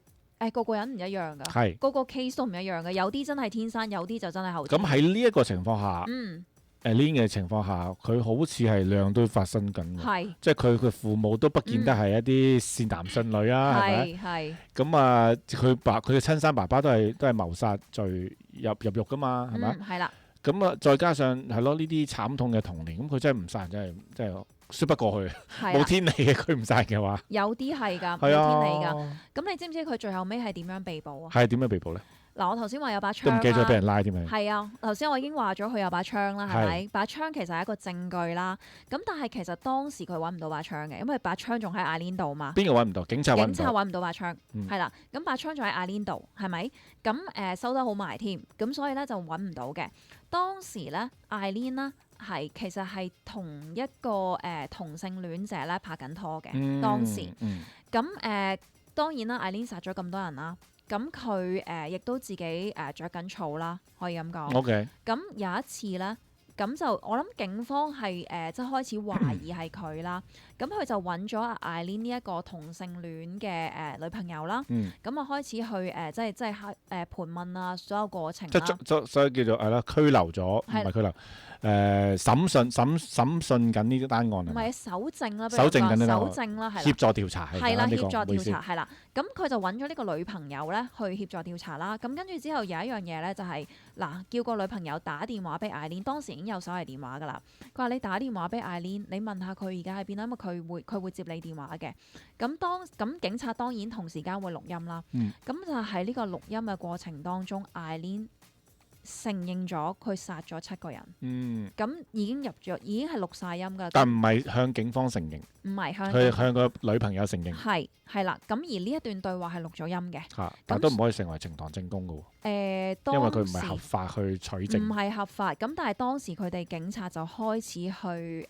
個個人唔一樣㗎，係個個 case 都唔一樣嘅，有啲真係天生，有啲就真係後天。咁喺呢一個情況下嗯， ，Aileen 嘅情況下，佢好似係兩都發生緊喎，係即係佢父母都不見得係一啲善男信女啊，係咪？係咁啊，佢嘅親生爸爸都係謀殺罪入獄噶嘛，係咪？係啦，咁啊，再加上係咯呢啲慘痛嘅童年，咁佢真係唔殺人，真係説不過去，冇係啦，天理嘅，佢唔殺人嘅話，有啲係㗎，冇係天理㗎。啊，咁你知唔知佢最後尾係點樣被捕啊？係點樣被捕咧？嗱，我頭先話有把槍都唔記得咗俾啦。人拉添啊！係啊，頭先我已經話咗佢有把槍啦，係係咪？把槍其實係一個證據啦。咁但係其實當時佢揾唔到把槍嘅，因為把槍仲喺艾蓮度嘛。邊個揾唔到？警察揾唔到。警察揾唔到把槍，嗯係啦、咁把槍仲喺艾蓮度，係咪？咁收得好埋添，咁所以咧就揾唔到嘅。當時咧，艾蓮呢其實係同一個同性戀者咧拍緊拖嘅。當時咁當然啦，艾蓮殺咗咁多人啦。咁佢亦都自己著緊草啦，可以咁講。OK，咁有一次咧，咁就我諗警方係即係開始懷疑係佢啦。咁佢就揾咗阿艾蓮呢一個同性戀嘅女朋友啦。咁啊開始去即係盤問啊，所有過程啦。所以叫做係啦，拘留咗，唔係拘留。審訊緊呢單案係咪？唔係搜證啦，搜證緊呢單案搜證啦，係啦。協助調查係啦，協助調查查係啦。咁佢就揾咗呢個女朋友咧去協助調查啦。咁跟住之後有一樣嘢咧就係嗱，叫個女朋友打電話俾艾蓮，當時已經有手提電話㗎啦。佢話你打電話俾艾蓮，你問下佢而家喺邊啦，因為佢會接你電話嘅。咁警察當然同時間會錄音啦。咁就喺呢個錄音嘅過程當中，艾蓮承認咗佢殺咗7個人。咁已經已經係錄晒音㗎。但唔係向警方承認，唔係佢向個女朋友承認。係啦，咁而呢一段對話係錄咗音嘅。但都唔可以成為呈堂證供㗎喎。因為佢唔係合法去取證。唔係合法，咁但係當時佢哋警察就開始去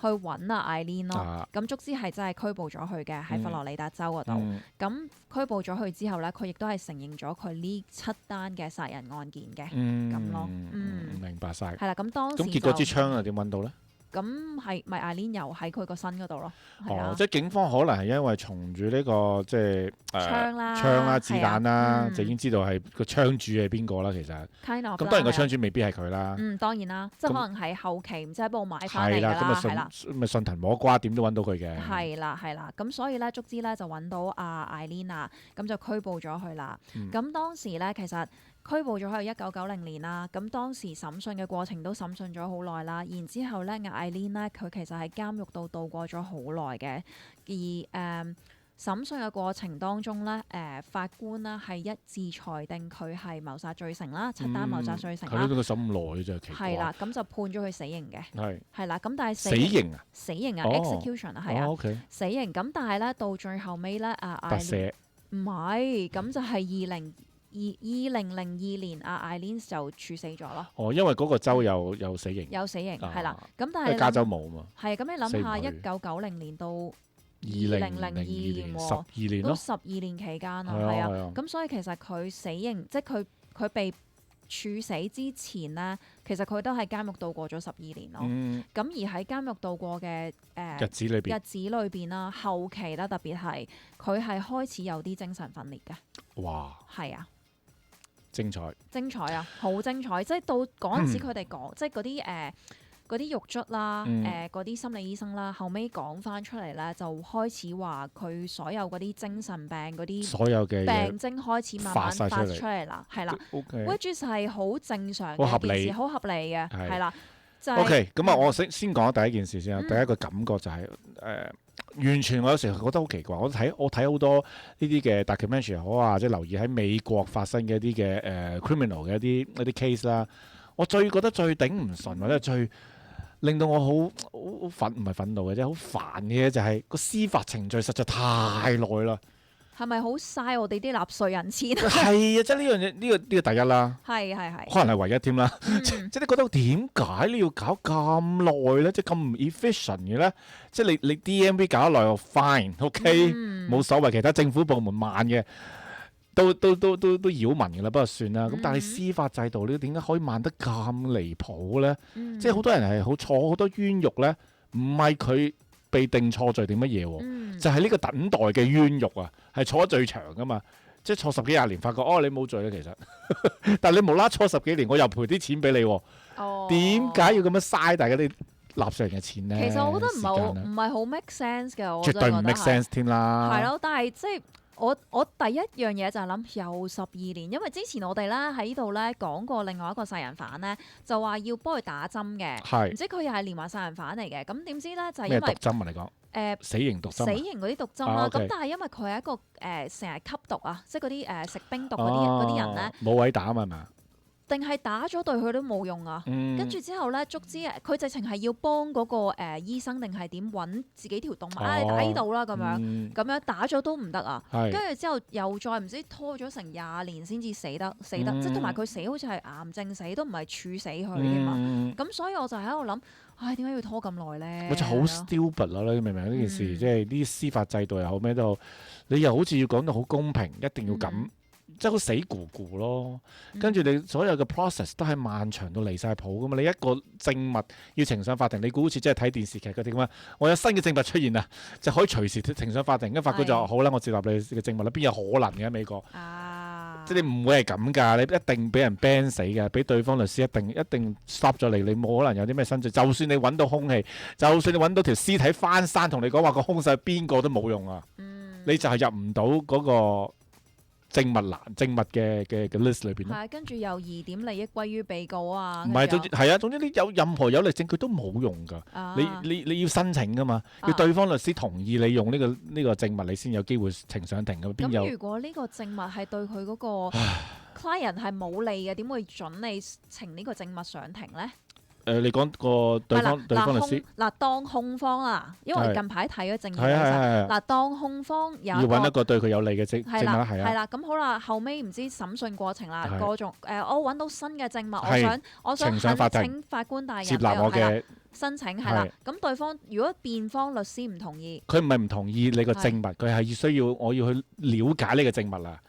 揾阿艾蓮咯。咁足之係真係拘捕咗佢嘅，喺佛羅里達州嗰度。咁拘捕咗佢之後咧，佢亦都係承認咗佢呢7單嘅殺人案件嘅。咁咯。明白晒。係啦，咁當時咁結果支槍又點揾到咧？咁係咪艾蓮又喺佢個身嗰度咯？即係警方可能係因為從住呢個即係槍啦、子彈啦，就已經知道係個槍主係邊個啦。其實咁當然個槍主未必係佢啦。當然啦，即係可能係後期唔知喺邊度買翻嚟㗎啦。係啦，咪順藤摸瓜，點都揾到佢嘅。係啦，咁所以咧，足之咧就揾到阿艾蓮啊，咁就拘捕咗佢啦。咁當時咧，其實拘捕咗佢1990年啦。咁當時審訊嘅過程都審訊咗好耐啦。然之後咧，艾蓮咧佢其實喺監獄度過咗好耐嘅。而審訊嘅過程當中咧，法官啦係一致裁定佢係謀殺罪成啦，7單謀殺罪成啦。係咯，佢審咁耐啫，奇怪。係啦，咁就判咗佢死刑嘅。係啦，咁但係死刑啊？死刑啊 ，execution 啊，係啊。OK。死刑咁，但係咧到最後尾咧，特赦唔係，咁就係2002年，艾蓮就處死咗咯。因為嗰個州有死刑。有死刑係啦，咁但係加州冇嘛。係咁，你諗下1990年到2002年12年咯，都12年期間啊，係啊。咁所以其實佢死刑，即係佢被處死之前呢，其實佢都喺監獄度過咗12年咯。咁而喺監獄度過嘅日子裏邊啦，後期咧特別係佢係開始有啲精神分裂嘅。哇！係啊，精彩啊，好精彩！即係到嗰陣時佢哋講，即係嗰啲獄卒啦，嗰啲心理醫生啦，後尾講翻出嚟咧，就開始話佢所有嗰啲精神病嗰啲所有嘅病徵開始慢慢發出嚟啦，係啦，which 係好正常嘅一件事，好合理嘅，係啦。OK，咁啊，我先講第一件事先啊。第一個感覺就係完全我有時覺得好奇怪。我睇好多呢啲嘅 documentary 好啊，即係留意喺美國發生嘅一啲嘅criminal 嘅一啲 case 啦。我覺得最頂唔順或者最令到我好唔係憤怒嘅啫，好煩嘅就係個司法程序實在太耐啦。係咪好嘥我哋啲納稅人錢？係啊，即係呢樣嘢，呢個第一啦。係。可能係唯一添啦。即係你覺得點解你要搞咁耐咧？即係咁唔 efficient 嘅咧？即係你 DMV 搞得耐又 fine，OK，冇所謂。其他政府部門慢嘅都擾民嘅啦，不過算啦。咁但係你司法制度呢，點解可以慢得咁離譜咧？即係好多人係好錯，好多冤獄咧，唔係佢被定錯罪定乜嘢喎？就係呢個等待嘅冤獄啊，係坐得最長噶嘛。即係坐10幾20年，發覺你冇罪嘅其實，但係你無啦坐10幾年，我又賠啲錢俾你喎，點解要咁樣嘥大家啲納稅人嘅錢咧？其實我覺得唔係好 make sense 嘅，我絕對唔 make sense 添啦。係咯，但係即係我第一樣嘢就係諗又12年，因為之前我哋咧喺呢度咧講過另外一個殺人犯咧，就話要幫佢打針嘅，唔知佢又係連環殺人犯嚟嘅，咁點知咧就係因為咩毒針啊？你講死刑毒針，死刑嗰啲毒針啦，咁但係因為佢係一個成日吸毒啊，即係嗰啲食冰毒嗰啲人咧，冇位打啊嘛。定係打咗對佢都冇用啊！跟住之後咧，足之佢直情係要幫嗰個醫生定係點揾自己條動脈，你打呢度啦咁樣打咗都唔得啊！跟住之後又再唔知拖咗成20年先至死得，即係同埋佢死好似係癌症死，都唔係處死佢添嘛！咁所以我就喺度諗，唉，點解要拖咁耐咧？我就好 stupid 咯！你明唔明呢件事？即係啲司法制度又好咩都好，你又好似要講到好公平，一定要咁。即係好死咕咕咯，跟住你所有嘅 process 都係漫長到離晒譜噶嘛。你一個證物要呈上法庭，你估好似真係睇電視劇嗰啲咁啊？我有新嘅證物出現啦，就可以隨時呈上法庭。跟法官就話好啦，我接納你嘅證物啦。邊有可能嘅美國？即係你唔會係咁㗎，你一定俾人 ban 死㗎，俾對方律師一定 stop 咗你，你冇可能有啲咩新證。就算你揾到兇器，就算你揾到條屍體翻山，同你講話個兇手係邊個都冇用啊！你就係入唔到嗰個證物嘅 list 裏邊咯，係跟住又疑點利益歸於被告啊，唔係總之你有任何有力證據都冇用㗎。你要申請㗎嘛，要對方律師同意你用呢個證物，你先有機會呈上庭㗎。邊有？咁如果呢個證物係對佢嗰個 client 係冇利嘅，點會準你呈呢個證物上庭咧？你講個對方律師當控方啦，因為近排睇咗證據嗱，當控方要揾一個對佢有利嘅證物啦，係啦，咁好啦，後尾唔知審訊過程啦，各種我揾到新嘅證物，我想請法官大人接納我嘅申請係啦。咁對方如果辯方律師唔同意，佢唔係唔同意你個證物，佢係需要我要去了解呢個證物啦。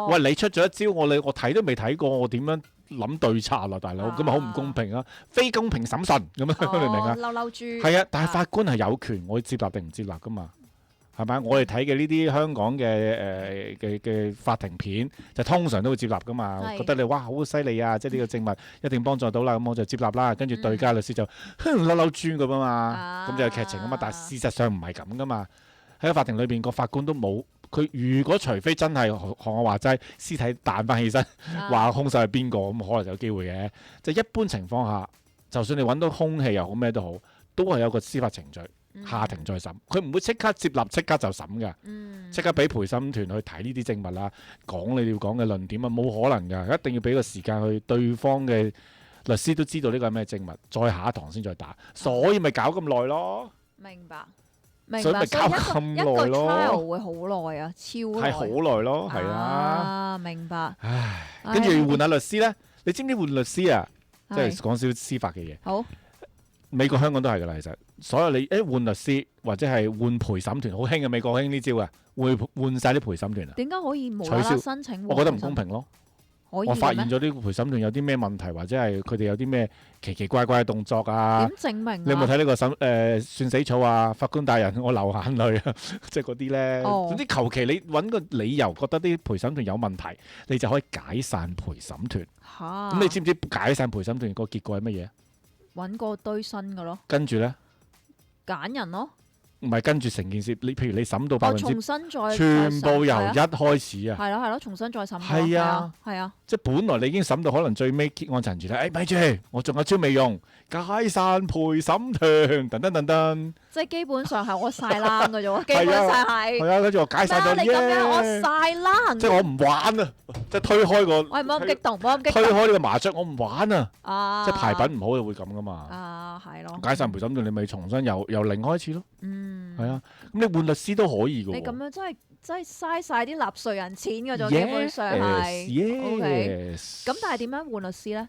喂，你出咗一招，我睇都未睇過，我點樣諗對策啦，大佬，咁咪好唔公平啊！非公平審訊咁樣，你明唔明啊？嬲豬係啊，但係法官係有權我接納定唔接納噶嘛？係咪？我哋睇嘅呢啲香港嘅法庭片，就通常都會接納噶嘛。覺得你哇好犀利啊！即係呢個證物一定幫助到啦，咁我就接納啦。跟住對家律師就嬲豬咁啊嘛，咁就有劇情啊嘛。但係事實上唔係咁噶嘛。喺個法庭裏邊，個法官都冇佢。如果除非真係學我話齋，屍體彈翻起身，話兇手係邊個，咁可能就有機會嘅。就一般情況下，就算你揾到兇器又好咩都好，都係有個司法程序，下庭再審。佢唔會即刻接納，即刻就審㗎。即刻俾陪審團去睇呢啲證物啦，講你要講嘅論點啊，冇可能㗎。一定要俾個時間去，對方嘅律師都知道呢個係咩證物，再下一堂先再打。所以咪搞咁耐咯。明白。所以咪搞咁耐咯，一個 trial 會好耐啊，超耐。係好耐咯，係啊。明白。唉，跟住換下律師咧，你知唔知換律師啊？即係講少司法嘅嘢。好。美國香港都係㗎啦，其實所有你換律師或者係換陪審團，好興嘅美國興呢招啊，會換晒啲陪審團啊。點解可以無啦啦申請？我覺得唔公平咯。我發現咗啲陪審團有啲咩問題，或者係佢哋有啲咩奇奇怪怪嘅動作啊？點證明？你有冇睇呢個算死草啊？法官大人，我流眼淚啊！即係嗰啲咧，總之求其你揾個理由，覺得啲陪審團有問題，你就可以解散陪審團。咁你知唔知解散陪審團個結果係乜嘢？揾個堆新嘅咯。跟住咧，揀人咯。唔係跟住成件事，你譬如你審到重新再全部由一開始啊！係咯，重新再審。係啊，即係本來你已經審到可能最尾結案陳詞啦，咪住，我仲有招未用，解散陪審團，等等等等。即係基本上係我晒冷嘅啫喎，基本上係。係啊，跟住我解散咗。你咁樣我晒冷。即係我唔玩啊！即係推開個。喂，唔好咁激動，唔好咁激動。推開呢個麻雀，我唔玩啊！即係排品唔好就會咁噶嘛。係咯。解散陪審團，你咪重新由零開始咯。係啊，咁你換律師都可以嘅喎。你咁樣真係嘥晒啲納稅人錢嘅啫，基本上係。OK。咁但係點樣換律師咧？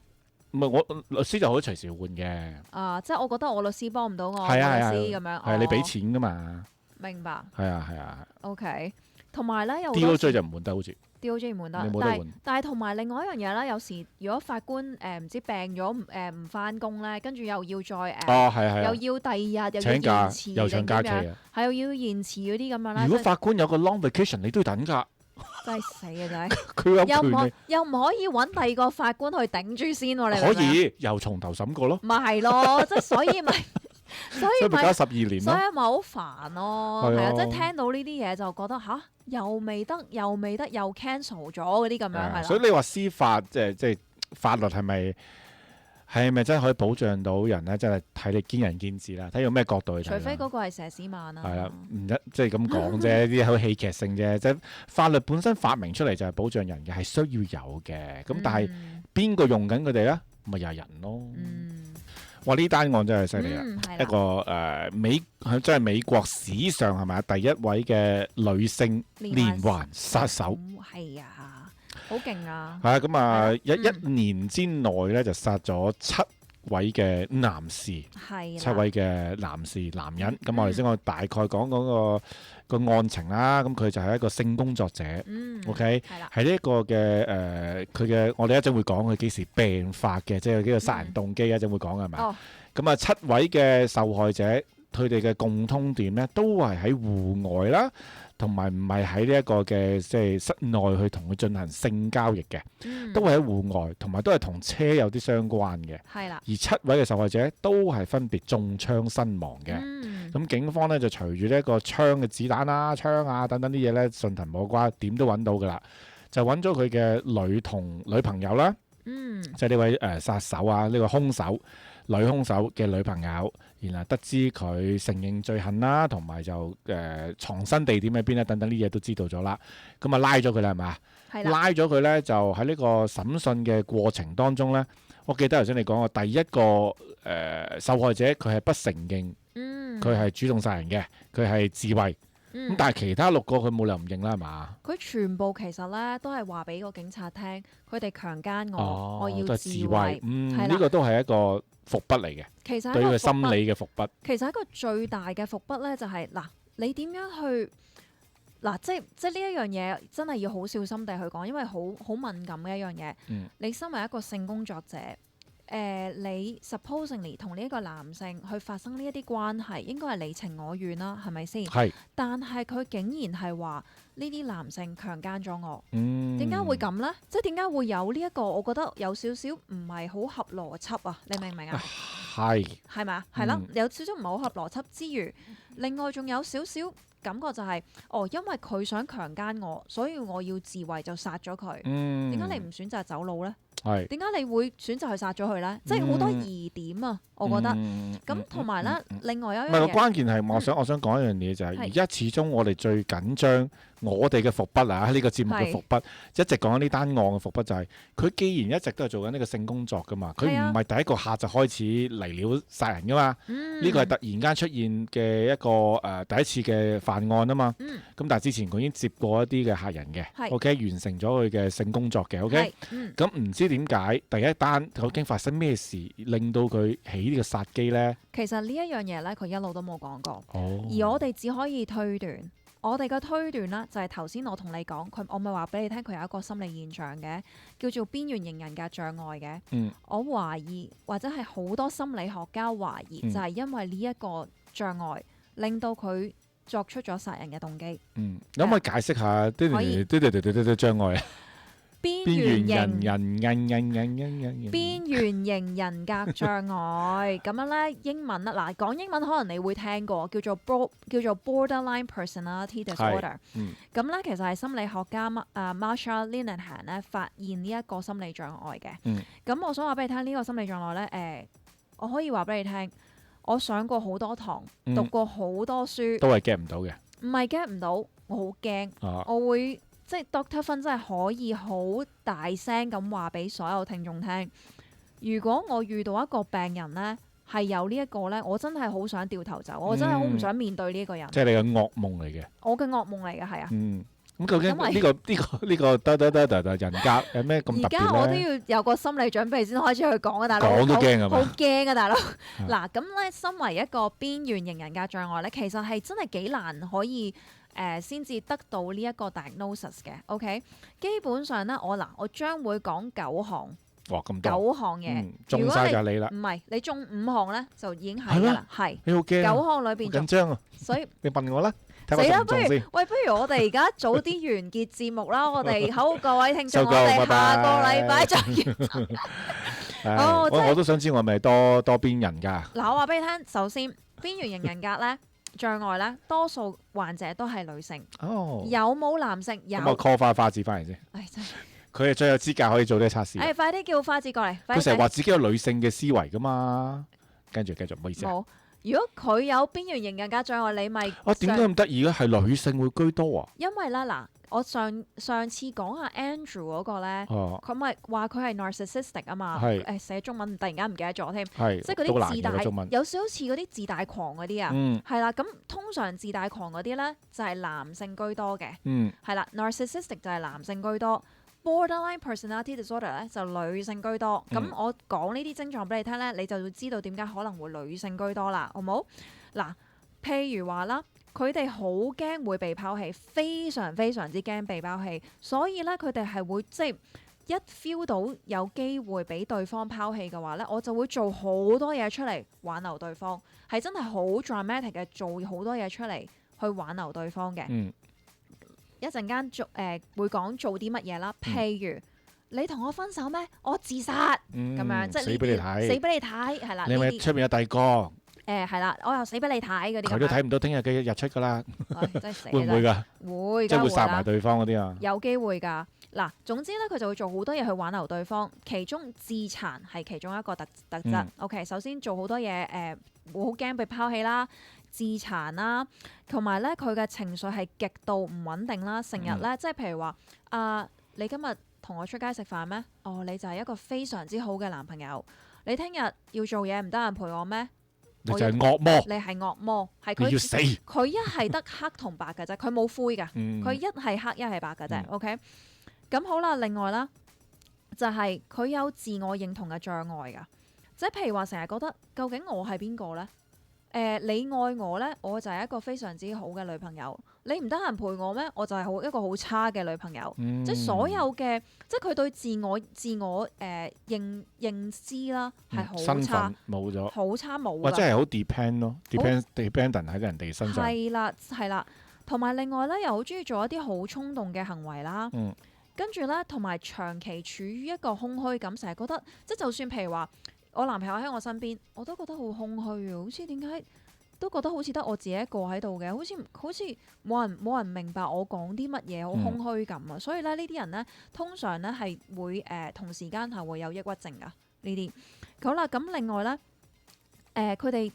唔係我律師就可以隨時換嘅。即係我覺得我律師幫唔到我律師咁樣。係你俾錢㗎嘛？明白。係啊。OK。同埋咧，有 DOJ 就唔換得好似。DOJ 唔換得，但係同埋另外一樣嘢咧，有時如果法官唔知病咗唔翻工咧，跟住又要再又要第二日又要延遲，又請假期啊，係又要延遲嗰啲咁樣啦。如果法官有個 long vacation，你都要等㗎。真係死啊！真係佢有權力又唔可以揾第二個法官去頂住先喎，你明唔可明啊？以又從頭審過咯，咪係咯，即係所以咪所以咪加12年咯。所以咪好煩咯，係啊係啊，即係聽到呢啲嘢就覺得吓，又未得又 cancel 咗嗰啲咁樣係啦。所以你話司法即係法律係咪真係可以保障到人咧？真係睇你見仁見智啦，睇用咩角度去睇啦。除非嗰個係佘詩曼啦。係啦，唔一即係咁講啫，啲好戲劇性啫。即係法律本身發明出嚟就係保障人嘅，係需要有嘅。咁但係邊個用緊佢哋咧？咪又係人咯。哇！呢單案真係犀利啦，一個真係美國史上係咪第一位嘅女性連環殺手。係啊，好勁啊！係啊，咁啊一年之內咧就殺咗7位嘅男士，7位嘅男人。咁我哋先我大概講講個案情啦。咁佢就係一個性工作者，OK，係呢一個嘅佢嘅我哋一陣會講佢幾時病發嘅，即係幾個殺人動機一陣會講係咪？咁啊7位嘅受害者，佢哋嘅共通點咧都係喺戶外啦。同埋唔係喺呢一個嘅即係室內去同佢進行性交易嘅，都係喺戶外，同埋都係同車有啲相關嘅。係啦。而7位嘅受害者都係分別中槍身亡嘅。咁警方咧就隨住呢一個槍嘅子彈啦、槍啊等等啲嘢咧，順藤摸瓜點都揾到㗎啦，就揾咗佢嘅女朋友啦。即係呢位殺手啊，呢個兇手。女兇手嘅女朋友，然後得知佢承認罪行啦，同埋就藏身地點喺邊咧，等等啲嘢都知道咗啦。咁啊拉咗佢啦，係咪啊？拉咗佢咧，就喺呢個審訊嘅過程當中咧，我記得頭先你講過第一個受害者，佢係不承認，佢係主動殺人嘅，佢係自衛。咁但係其他6個佢冇理由唔認啦，係嘛？佢全部其實咧都係話俾個警察聽，佢哋強姦我，我要自衛。呢個都係一個伏筆嚟嘅，其實對佢心理嘅伏筆。其實一個最大嘅伏筆咧，就係嗱，你點樣去嗱，即係呢一樣嘢真係要好小心地去講，因為好敏感嘅一樣嘢。你身為一個性工作者。你 supposingly 同呢一個男性去發生呢一啲關係，應該係你情我願啦，係咪先？係。但係佢竟然係話呢啲男性強姦咗我，點解會咁呢？即係點解會有呢一個？我覺得有少少唔係好合邏輯啊！你明唔明啊？係咪啊？係啦，有少少唔係好合邏輯之餘，另外仲有少少感覺就係因為佢想強姦我，所以我要自衛就殺咗佢。點解你唔選擇走佬呢？點解你會選擇去殺咗佢咧？即係好多疑點啊！我覺得咁同埋咧，另外有一樣嘢唔係關鍵係，我想講一樣嘢就係而家始終我哋最緊張我哋嘅伏筆啊！呢個節目嘅伏筆一直講緊呢單案嘅伏筆就係佢既然一直都係做緊呢個性工作噶嘛，佢唔係第一個客就開始嚟料殺人噶嘛。呢個係突然間出現嘅一個第一次嘅犯案啊嘛。咁但係之前佢已經接過一啲嘅客人嘅，OK 完成咗佢嘅性工作嘅，OK。咁唔知點解第一單究竟發生咩事令到佢起呢個殺機呢？其實呢一樣嘢咧，佢一路都冇講過。而我哋只可以推斷，我哋嘅推斷啦，就係頭先我同你講，我咪話俾你聽，佢有一個心理現象嘅，叫做邊緣型人格障礙嘅。我懷疑或者係好多心理學家懷疑，就係因為呢一個障礙令到佢作出咗殺人嘅動機。可唔可以解釋下啲障礙啊？邊緣型人格障礙咁樣咧，英文啦，嗱講英文可能你會聽過，叫做 borderline personality disorder。咁咧其實係心理學家Marsha Linehan 咧發現呢一個心理障礙嘅。咁我想話俾你聽，呢個心理障礙咧，我可以話俾你聽，我上過好多堂，讀過好多書，都係 get 唔到嘅。唔係 get 唔到，我好驚，我會。即係 Dr. Fun 真係可以好大聲咁話俾所有聽眾聽，如果我遇到一個病人咧係有呢一個咧，我真係好想掉頭走，我真係好唔想面對呢一個人。即係你嘅噩夢嚟嘅。我嘅噩夢嚟嘅，係啊。咁究竟呢個得人格有咩咁特別咧？而家我都要有個心理準備先開始去講啊，大佬。講都驚啊嘛。好驚啊，大佬。嗱，咁咧，身為一個邊緣型人格障礙咧，其實係真係幾難可以。先至得到呢一個 diagnosis 嘅 ，OK？ 基本上咧，我將會講9項，哇咁多9項嘢，中曬就你啦。唔係，你中5項咧就已經係㗎啦，係。你好驚？9項裏邊緊張啊！所以你問我啦。睇我死啦！中唔中先。不如我哋而家早啲完結節目啦。我哋好，各位聽眾，收工我哋拜拜下個禮拜再見。哦即係我都想知我係咪多邊人㗎？嗱，我話俾你聽，首先邊緣型人格咧障礙咧，多數患者都係女性。哦，有冇男性？有。咁我 call 翻花子翻嚟先。唉，真係。佢係最有資格可以做呢個測試。快啲叫花子過嚟。佢成日話自己有女性嘅思維㗎嘛。繼續，唔好意思。冇。如果佢有邊緣型人格障礙，你咪點解咁得意嘅？係女性會居多啊？因為咧嗱，我上次講下 Andrew 嗰個咧，佢咪話佢係 narcissistic 啊嘛。係。寫中文突然間唔記得咗添。係。即係嗰啲自大，有少少似嗰啲自大狂嗰啲啊。係啦，咁通常自大狂嗰啲咧就係男性居多嘅。係啦，narcissistic 就係男性居多。Borderline personality disorder 咧就女性居多，咁我講呢啲症狀俾你聽咧，你就要知道點解可能會女性居多啦，好冇？嗱，譬如話啦，佢哋好驚會被拋棄，非常非常之驚被拋棄，所以咧佢哋係會即係一 feel 到有機會俾對方拋棄嘅話咧，我就會做好多嘢出嚟挽留對方，係真係好 dramatic 嘅，做好多嘢出嚟去挽留對方嘅。一陣間會講做啲乜嘢啦，譬如你同我分手咩？我自殺咁樣，即係死俾你睇，死俾你睇，係啦。你咪出面有第二個係啦，我又死俾你睇嗰啲。佢都睇唔到聽日嘅日出㗎啦。真係死會唔會㗎？會，即係會殺埋對方嗰啲啊？有機會㗎。嗱，總之咧，佢就會做好多嘢去挽留對方，其中自殘係其中一個特質。OK， 首先做好多嘢，會好驚被拋棄啦。自殘啦，同埋咧佢嘅情緒係極度唔穩定啦，成日咧即係譬如話你今日同我出街食飯咩？哦，你就係一個非常之好嘅男朋友。你聽日要做嘢唔得閒陪我咩？你就係惡魔。你係惡魔，係佢。你要死。佢一係得黑同白嘅啫，佢冇灰㗎。佢一係黑一係白嘅啫。OK，咁好啦，另外啦，就係佢有自我認同嘅障礙㗎，即係譬如話成日覺得究竟我係邊個咧？你愛我咧，我就係一個非常之好嘅女朋友。你唔得閒陪我咩？我就係一個好差嘅女朋友。即係所有嘅，即係佢對自我認知啦，係好差，身份冇咗，好差冇。或者係好 depend 咯，dependent 喺人哋身上。係啦，同埋另外咧，又好中意做一啲好衝動嘅行為啦。跟住咧，同埋長期處於一個空虛感，成日覺得即係就算譬如話，我男朋友喺我身邊，我都覺得好空虛啊！好似點解都覺得好似得我自己一個喺度嘅，好似冇人明白我講啲乜嘢，好空虛感啊！所以咧呢啲人咧，通常咧係會同時間係會有抑鬱症噶呢啲。好啦，咁另外咧，佢哋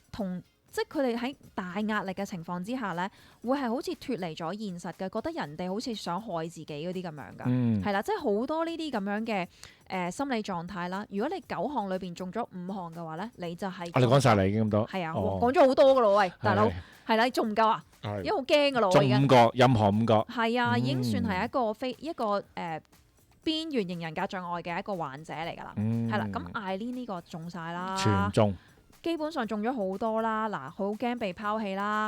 即係佢哋喺大壓力嘅情況之下咧，會係好似脫離咗現實嘅，覺得人哋好似想害自己嗰啲咁樣噶，係啦，即係好多呢啲咁樣嘅心理狀態啦。如果你9項裏邊中咗5項嘅話咧，你就係你講晒啦已經咁多，係啊，講咗好多噶咯，喂，大佬，係啦，你仲唔夠啊？因為好驚噶咯，中5個，任何5個，係啊，已經算係一個邊緣型人格障礙嘅一個患者嚟噶啦，係啦。咁Eileen呢個中晒啦，全中。基本上中咗好多啦，嗱，好驚被拋棄啦，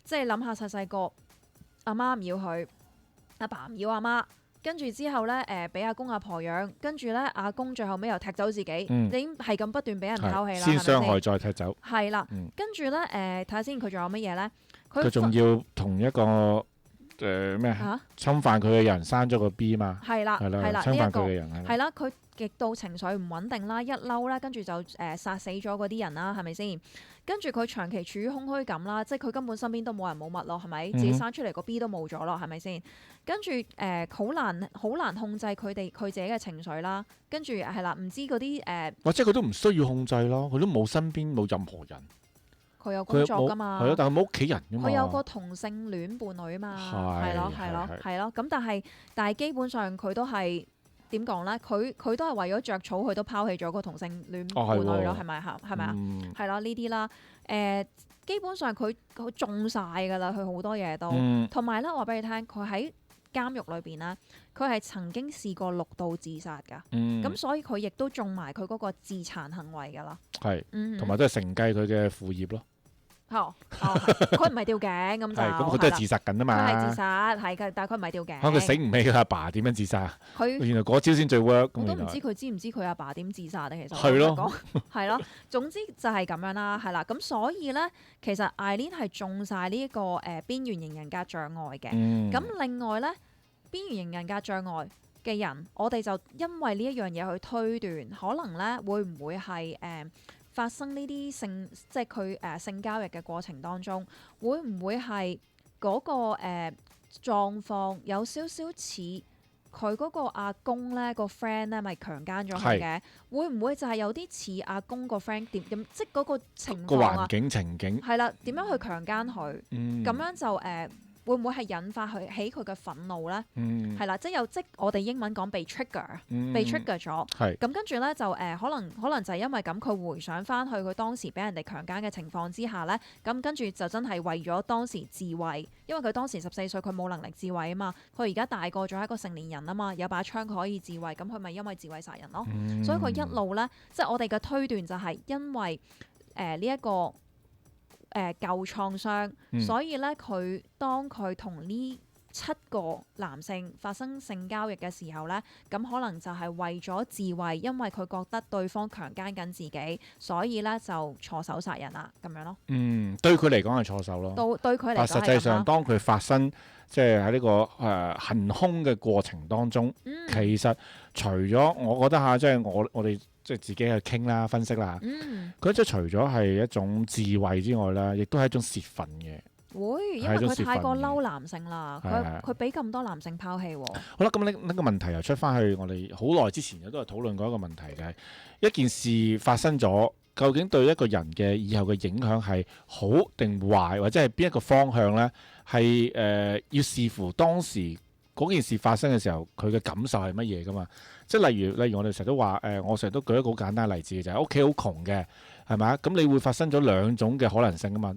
即係諗下細個，阿媽唔要佢，阿爸唔要阿媽，跟住之後咧，俾阿公阿婆養，跟住咧阿公最後尾又踢走自己，你已經係咁不斷俾人拋棄啦，先傷害再踢走，係啦，跟住咧睇下先，佢仲有乜嘢咧？佢仲要同一個咩侵犯佢嘅人生咗個 B 嘛？係啦，侵犯佢嘅人係啦，佢極度情緒唔穩定啦，一嬲咧，跟住就殺死咗嗰啲人啦，係咪先？跟住佢長期處於空虛感啦，即係佢根本身邊都冇人冇物咯，係咪？自己生出嚟個 B 都冇咗咯，係咪先？跟住好難控制佢自己嘅情緒啦，跟住係啦，唔知嗰啲即係佢都唔需要控制咯，佢都冇身邊冇任何人。佢有工作㗎嘛？係咯，但係冇屋企人㗎嘛。佢有個同性戀伴侶啊嘛，係咯。咁但係基本上佢都係點講咧？佢都係為咗着草，佢都拋棄咗個同性戀伴侶咯，係咪係咪啊？係咯，呢啲啦。基本上佢中晒㗎啦，佢好多嘢都。同埋咧，我話俾你聽，佢喺監獄裏邊咧，佢係曾經試過6度自殺㗎。咁所以佢亦都中埋佢嗰個自殘行為㗎啦。係，同埋都係承繼佢嘅副業咯。佢唔係吊頸咁就係咁佢都係自殺緊啊嘛。佢係自殺係嘅，但係佢唔係吊頸。可能佢醒唔起佢阿爸點樣自殺，佢原來嗰招先最 work。我都唔知佢知唔知佢阿爸點自殺嘅，其實係咯講係咯。總之就係咁樣啦，係啦。咁所以咧，其實 Eileen 係中晒呢一個邊緣型人格障礙嘅。咁另外咧，邊緣型人格障礙嘅人，我哋就因為呢一樣嘢去推斷，可能咧會唔會係發生呢啲即係佢性交易嘅過程當中，會唔會係嗰個狀況有少少似佢嗰個阿公咧個 friend 咧，咪強姦咗佢嘅？會唔會就係有啲似阿公個 friend 點，即係嗰個情況啊？個環境情景係啦，點樣去強姦佢？咁樣就會唔會係引發起佢嘅憤怒咧？係啦，即係我哋英文講被 trigger，被 trigger 咗。咁跟住咧就可能就係因為咁，佢回想翻去佢當時俾人哋強姦嘅情況之下咧，咁跟住就真係為咗當時自衛，因為佢當時14歲，佢冇能力自衛啊嘛。佢而家大個咗係一個成年人啊嘛，有把槍佢可以自衛，咁佢咪因為自衛殺人咯。所以佢一路咧，即係我哋嘅推斷就係因為呢一個舊創傷，所以咧當佢同呢7個男性發生性交易嘅時候咧，咁可能就係為咗自衛，因為佢覺得對方強姦緊自己，所以咧就錯手殺人啦，咁樣咯。對佢嚟講係錯手咯。對佢嚟講係咁啦。實際上，當佢發生即係喺呢個行兇嘅過程當中，其實除咗我覺得嚇，即係我哋即係自己去傾啦、分析啦。佢即係除咗係一種自衛之外咧，亦都係一種泄憤嘅。會，因為佢太過嬲男性啦，佢俾咁多男性拋棄喎。好啦，咁呢個問題又出翻去我哋好耐之前都係討論過一個問題，就係一件事發生咗，究竟對一個人嘅以後嘅影響係好定壞，或者係邊一個方向呢？係要視乎當時嗰件事發生嘅時候，佢嘅感受係乜嘢噶嘛？即係例如我哋成日都話我成日都舉一個好簡單嘅例子，就係屋企好窮嘅，係咪啊？咁你會發生咗兩種嘅可能性噶嘛？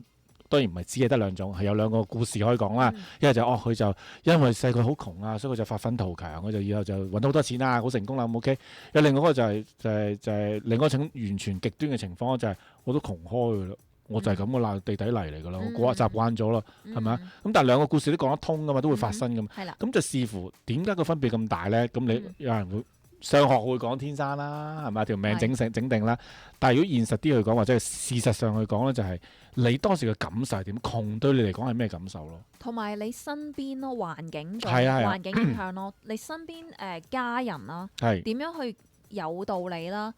當然唔係只係得兩種，係有兩個故事可以講啦。一係就佢就因為細個好窮啊，所以佢就發奮圖強，佢就以後就揾到好多錢啦，好成功啦，咁 OK。有另外一個就係另外一種完全極端嘅情況，就係我都窮開噶啦，我就係咁噶啦，地底泥嚟噶啦，我習慣咗啦，係咪啊？咁但係兩個故事都講得通噶嘛，都會發生噶嘛。咁就視乎點解個分別咁大咧？咁你有人會上學會講天生啦，係咪條命整定啦。但係如果現實啲去講，或者係事實上去講咧，就係你當時嘅感受係點？窮對你嚟講係咩感受咯？同埋你身邊咯，環境環境影響咯，你身邊家人啦，點樣去誘導你啦？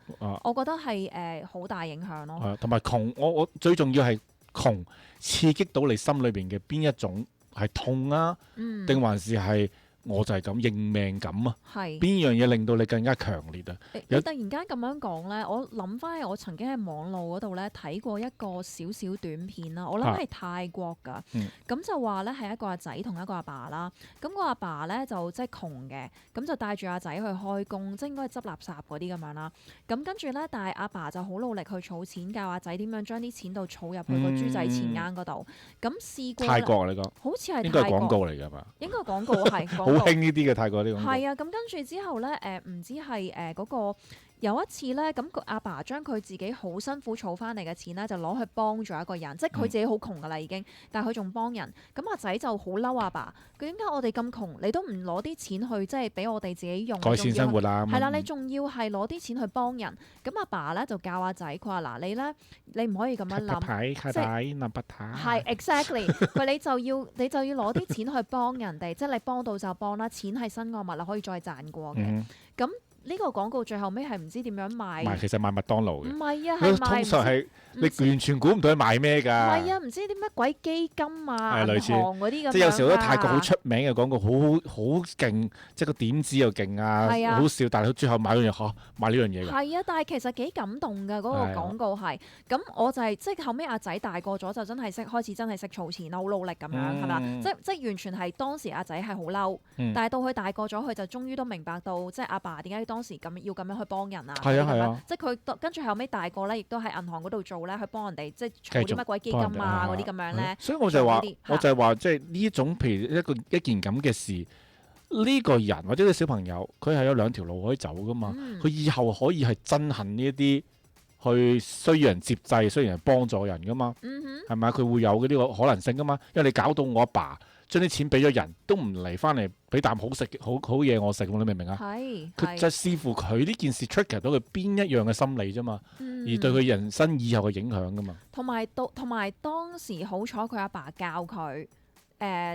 我覺得係好大影響咯。同埋窮，我最重要係窮刺激到你心裏邊嘅邊一種係痛啊？定還是係？我就係咁認命感啊！邊樣嘢令到你更加強烈啊？你突然間咁樣講咧，我諗翻起我曾經喺網路嗰度咧睇過一個少少短片啦。我諗係泰國㗎，咁就話咧係一個阿仔同一個阿爸啦。咁個阿爸咧就即係窮嘅，咁就帶住阿仔去開工，即係應該係執垃圾嗰啲咁樣啦。咁跟住咧，但係阿爸就好努力去儲錢，教阿仔點樣將啲錢度儲入去個豬仔錢罌嗰度。咁試過泰國你講，好似係應該係廣告嚟㗎嘛？應該廣告係。好興呢啲嘅泰國啲咁。係啊，咁跟住之後咧，唔知係嗰個有一次咧，咁個阿爸將佢自己好辛苦儲翻嚟嘅錢咧，就攞去幫咗一個人，即係佢自己好窮噶啦已經，但係佢仲幫人。咁阿仔就好嬲阿爸，佢點解我哋咁窮，你都唔攞啲錢去即係俾我哋自己用，改善生活啦。係啦，你仲要係攞啲錢去幫人。咁阿爸咧就教阿仔，佢話嗱，你唔可以咁樣諗，即係 exactly 佢你就要攞啲錢去幫人哋，即係你幫到就幫啦，錢係身外物啦，可以再賺過嘅。咁呢個廣告最後尾係唔知點樣賣，其實賣麥當勞嘅。唔係啊，係賣通常係你完全估唔到佢賣咩㗎。係啊，唔知啲乜鬼基金啊、銀行嗰啲咁樣。即係有時好多泰國好出名嘅廣告，好勁，即係個點子又勁啊，好笑。但係佢最後買嗰樣嚇，買呢樣嘢㗎。係啊，但係其實幾感動㗎嗰個廣告係。咁我就係即係後尾阿仔大個咗就真係開始識儲錢啦，好努力咁樣係咪？即係完全係當時阿仔係好嬲，但係到佢大個咗，佢就終於都明白到即係阿爸點解當時要咁樣去幫人啊？係啊，即係佢跟住後尾大個咧，亦都喺銀行嗰度做咧，去幫人哋即係儲啲乜鬼基金啊嗰啲咁樣咧。所以我就係話，即係呢種譬如一件咁嘅事，呢個人或者啲小朋友，佢係有兩條路可以走噶嘛。佢以後可以係憎恨呢一啲去需要人接濟，需要人幫助人噶嘛，係咪啊？佢會有呢個可能性噶嘛，因為你搞到我阿爸將啲錢俾咗人都唔嚟翻嚟俾啖好食好嘢我食，你明唔明啊？佢就視乎佢呢件事 trigger 到佢邊一樣嘅心理啫嘛，而對佢人生以後嘅影響噶嘛。同埋當時好彩佢阿爸教佢。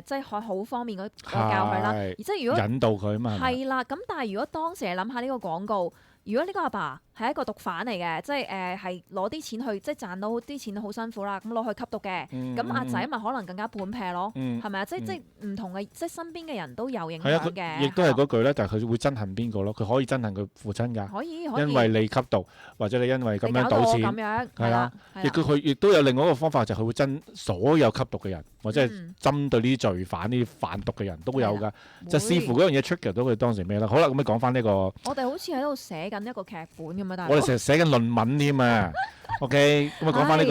即係好方面嗰教佢啦，即係如果引導佢啊嘛，係啦。咁但係如果當時你諗下呢個廣告，如果呢個阿爸係一個毒販嚟嘅，即係係攞啲錢去即係賺到啲錢好辛苦啦，咁攞去吸毒嘅，咁阿仔咪可能更加半劈咯，係咪啊？即係唔同嘅，即係身邊嘅人都有影響嘅。亦都係嗰句咧，但係佢會憎恨邊個咯？佢可以憎恨佢父親㗎，可以，因為你吸毒或者你因為咁樣賭錢，咁樣係啦。佢亦都有另外一個方法，就係佢會憎所有吸毒嘅人，或者係針對呢啲罪犯、呢啲販毒嘅人都有㗎。就視乎嗰樣嘢 trigger 到佢當時咩啦。好啦，咁你講翻呢個，我哋好似喺度寫緊一個劇本咁樣，但係我哋成日寫緊論文添啊。OK， 咁啊講翻呢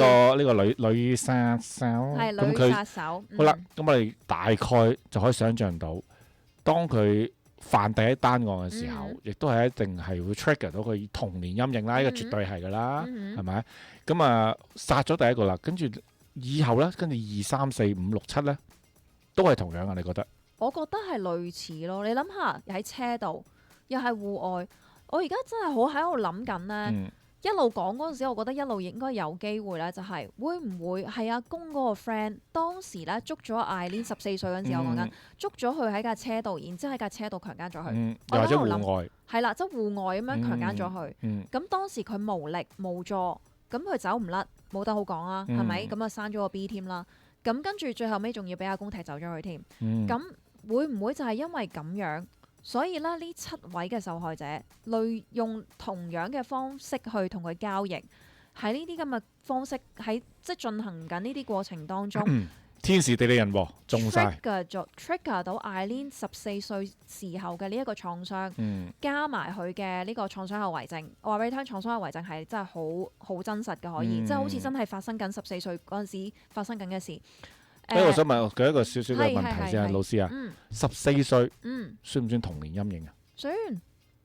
個女殺手，咁佢好啦，咁我哋大概就可以想像到，當佢犯第一單案嘅時候，亦都係一定係會 trigger 到佢童年陰影啦，呢個絕對係㗎啦，係咪？咁啊殺咗第一個啦，跟住以後咧，跟住2、3、4、5、6、7咧，都係同樣啊？你覺得？我覺得係類似咯。你諗下，喺車度又係戶外，我而家真係好喺度諗緊咧。一路講嗰陣時，我覺得一路應該有機會咧，就係會唔會係阿公嗰個 friend 當時咧捉咗艾琳14歲嗰陣時，我講緊捉咗佢喺架車度，然之後喺架車度強姦咗佢，又或者戶外係啦，即係戶外咁樣強姦咗佢。咁當時佢無力無助，咁佢走唔甩，冇得好講啊，係咪？咁啊生咗個 B 添啦。咁跟住最後尾仲要俾阿公踢走咗佢添。咁會唔會就係因為咁樣？所以咧，呢7位嘅受害者，用同樣嘅方式去同佢交易，喺呢啲咁嘅方式喺即係進行緊呢啲過程當中，天時地利人和中晒 trigger 到艾琳14歲時候嘅呢一個創傷，加埋佢嘅呢個創傷後遺症。我話俾你聽，創傷後遺症係真係好真實嘅，可以即係好似真係發生緊14歲嗰陣時發生緊嘅事。我想問佢一個少少嘅問題先，老師啊，14歲，算唔算童年陰影啊？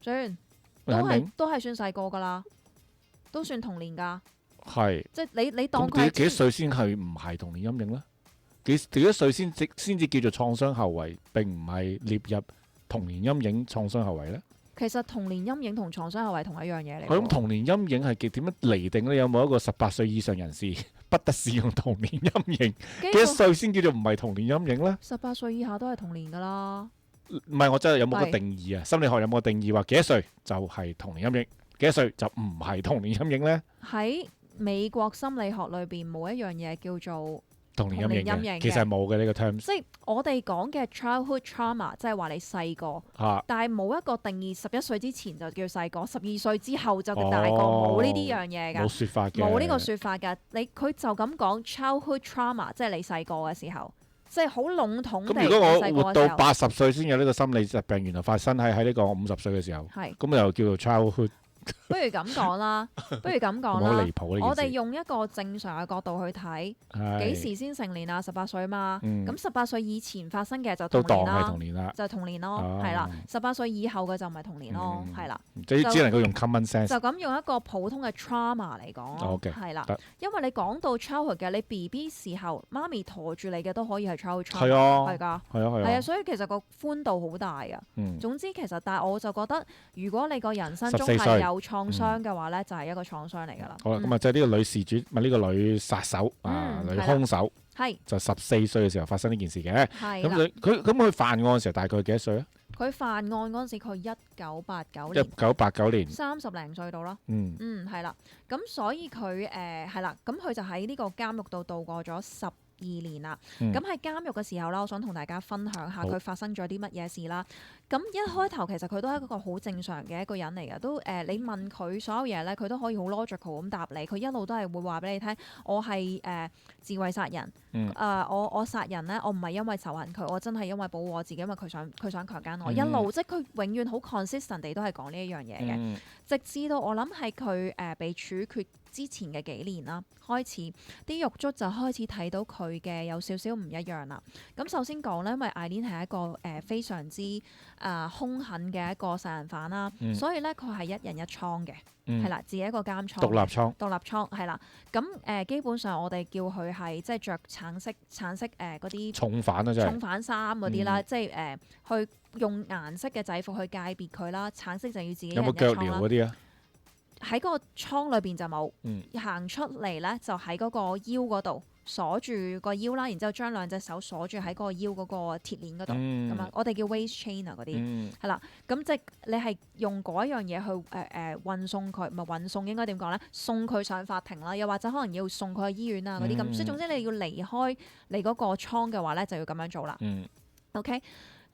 算，都係算細個噶啦，都算童年噶。係，即係你當佢幾多歲先係唔係童年陰影咧？幾多歲先至叫做創傷後遺，並唔係列入童年陰影創傷後遺咧？其實童年陰影同創傷後遺同一樣嘢嚟。咁童年陰影係點樣釐定咧？有冇一個18歲以上人士不得使用童年陰影？幾多歲先叫做唔係童年陰影咧？18歲以下都係童年㗎啦。唔係，我真係有冇個定義啊？心理學有冇個定義話幾多歲就係童年陰影，幾多歲就唔係童年陰影咧？喺美國心理學裏邊冇一樣嘢叫做童年陰影嘅，其實係冇嘅呢個 terms。即係我哋講嘅 childhood trauma，即係話你細個，但係冇一個定義11歲之前就叫細個，12歲之後就叫大個，冇呢啲樣嘢㗎。冇説法嘅，冇呢個説法㗎。佢就咁講 childhood trauma，即係你細個嘅時候，即係好籠統地。咁如果我活到80歲先有呢個心理疾病，原來發生喺呢個50歲嘅時候，咁又叫做 childhood。不如咁講啦，我哋用一個正常嘅角度去睇，幾時先成年啊？18歲嘛，咁18歲以前發生嘅就童年啦，就童年咯，係啦。18歲以後嘅就唔係童年咯，係啦。即係只能夠用 common sense。就咁用一個普通嘅 trauma 嚟講咯，係啦。因為你講到 childhood 嘅，你 BB 時候媽咪陀住你嘅都可以係 childhood trauma，係㗎，係啊，所以其實個寬度好大㗎。總之其實，但係我就覺得，如果你個人生中係有創傷嘅話咧，就係一個創傷嚟㗎啦。好啦，咁啊，即係呢個女事主，咪呢個女殺手啊，女兇手，就14歲嘅時候發生呢件事嘅。咁佢犯案嘅時候大概幾多歲啊？佢犯案嗰陣時，佢1989年，30零歲到啦。係啦。咁所以佢係啦，咁佢就喺呢個監獄度度過咗12年啦。咁喺監獄嘅時候啦，我想同大家分享下佢發生咗啲乜嘢事啦。咁一開頭其實佢都係一個好正常嘅一個人嚟嘅，都你問佢所有嘢咧，佢都可以好 logical 咁答你。佢一路都係會話俾你聽，我係自衛殺人。我殺人咧，我唔係因為仇恨佢，我真係因為保護我自己，因為佢想強姦我。一路即係佢永遠好 consistent 地都係講呢一樣嘢嘅。直至到我諗係佢被處決之前嘅幾年啦，開始啲獄卒就開始睇到佢嘅有少少唔一樣啦。咁首先講咧，因為艾蓮係一個非常之兇狠嘅一個殺人犯啦，所以咧佢係一人一倉嘅，係啦，自己一個監倉，獨立倉係啦。咁基本上我哋叫佢係即係着橙色嗰啲重犯啊，真係重犯衫嗰啲啦，即係去用顏色嘅制服去界別佢啦。橙色就要自己一人一倉啦。有冇腳鐐嗰啲啊？喺嗰個倉裏邊就冇，行出嚟咧就喺嗰個腰嗰度鎖住個腰啦，然之後將兩隻手鎖住喺嗰個腰嗰個鐵鏈嗰度，咁啊，我哋叫 waist chain 啊嗰啲，係啦，咁即係你係用嗰一樣嘢去運送佢，唔係運送應該點講咧？送佢上法庭啦，又或者可能要送佢去醫院啊嗰啲咁，所以總之你要離開你嗰個倉嘅話咧，就要咁樣做啦。OK。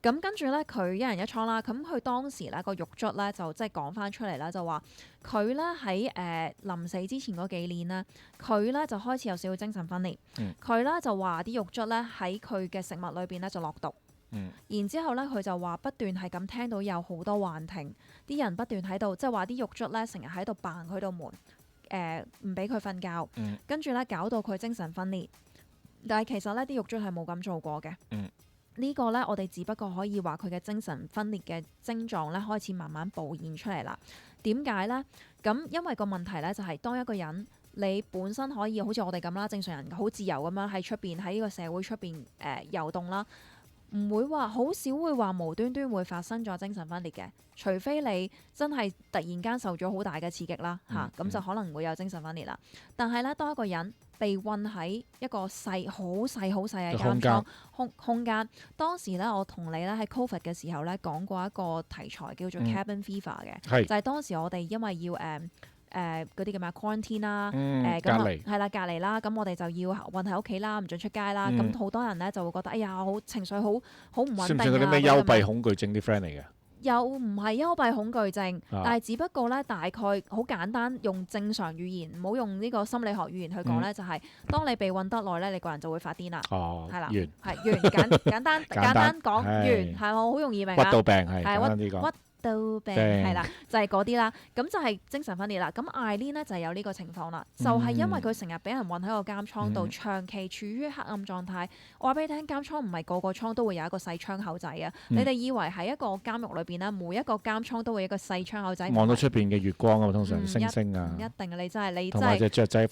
咁跟住咧，佢一人一倉啦。咁佢當時咧個獄卒咧就即係講翻出嚟啦，就話佢咧喺臨死之前嗰幾年咧，佢咧就開始有少少精神分裂。佢咧就話啲獄卒咧喺佢嘅食物裏邊咧就落毒。然之後咧佢就話不斷係咁聽到有好多幻聽，啲人不斷喺度，即係話啲獄卒咧成日喺度扮佢度門，唔俾佢瞓覺。跟住咧搞到佢精神分裂。但係其實咧啲獄卒係冇咁做過嘅。呢個咧，我哋只不過可以話佢嘅精神分裂嘅症狀咧，開始慢慢浮現出嚟啦。點解咧？咁因為個問題咧，就係當一個人你本身可以好似我哋咁啦，正常人好自由咁樣喺出邊喺呢個社會出邊遊動啦，唔會話好少會話無端端會發生咗精神分裂嘅，除非你真係突然間受咗好大嘅刺激啦嚇，咁就可能會有精神分裂啦。但係咧，當一個人被困喺一個好細嘅監倉空間。當時咧，我同你咧喺 Covid 嘅時候咧講過一個題材叫做 cabin fever 嘅，就係當時我哋因為要嗰啲叫咩 quarantine 啦，咁係啦隔離啦，咁我哋就要韞喺屋企啦，唔准出街啦。咁好多人咧就會覺得哎呀好情緒好唔穩定啊。算唔算嗰啲咩幽閉恐懼症啲 friend 嚟嘅？又唔係幽閉恐懼症，但係只不過咧大概好簡單，用正常語言，唔好用呢個心理學語言去講咧，就係當你被韞得耐咧，你個人就會發癲啦。係啦，簡單講完，係我好容易明啊。屈到病係簡單啲講。到病係啦，就係嗰啲啦，咁就係精神分裂啦。咁艾蓮咧就係有呢個情況啦，就係因為佢成日俾人韞喺個監倉度，長期處於黑暗狀態。我話俾你聽，監倉唔係個個倉都會有一個細窗口仔啊！你哋以為喺一個監獄裏邊咧，每一個監倉都會有一個細窗口仔，望到出邊嘅月光啊，通常星星啊，唔一定啊！你真係同埋隻雀仔。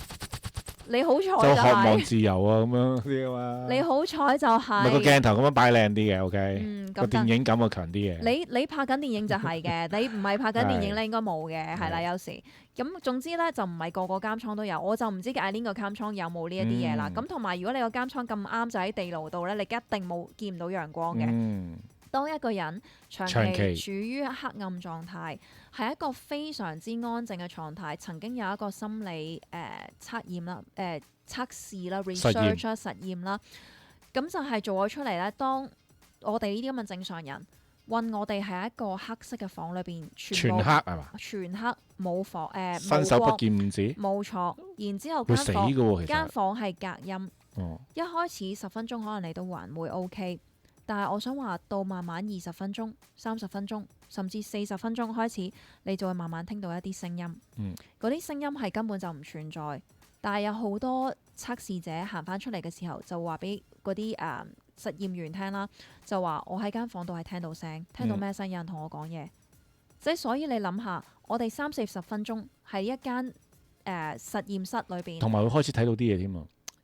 你好彩就係渴望自由啊，咁樣啲啊嘛。你好彩就係咪個鏡頭咁樣擺靚啲嘅，OK。個電影感啊強啲嘅。你拍緊電影就係嘅，你唔係拍緊電影咧應該冇嘅，係啦有時。咁總之咧就唔係個個監倉都有，我就唔知艾蓮個監倉有冇呢一啲嘢啦。咁同埋如果你個監倉咁啱就喺地牢度咧，你一定見唔到陽光嘅。當一個人長期處於黑暗狀態，係一個非常之安靜嘅狀態。曾經有一個心理測驗啦、測試啦、research 啦、實驗啦，咁就係做咗出嚟咧。當我哋呢啲咁嘅正常人，韞我哋係一個黑色嘅房裏邊，全黑係嘛？全黑冇房伸手不見五指。冇錯。然之後會死㗎喎，其實間房係隔音。一開始10分鐘可能你都還會 OK。但係我想話到慢慢20分鐘、30分鐘，甚至40分鐘開始，你就會慢慢聽到一啲聲音。嗰啲聲音係根本就唔存在，但係有好多測試者行翻出嚟嘅時候，就話俾嗰啲實驗員聽啦，就話我喺間房度係聽到聲，聽到咩聲？有人同我講嘢。即係所以你諗下，我哋30-40分鐘喺一間實驗室裏邊，同埋會開始睇到啲嘢添啊！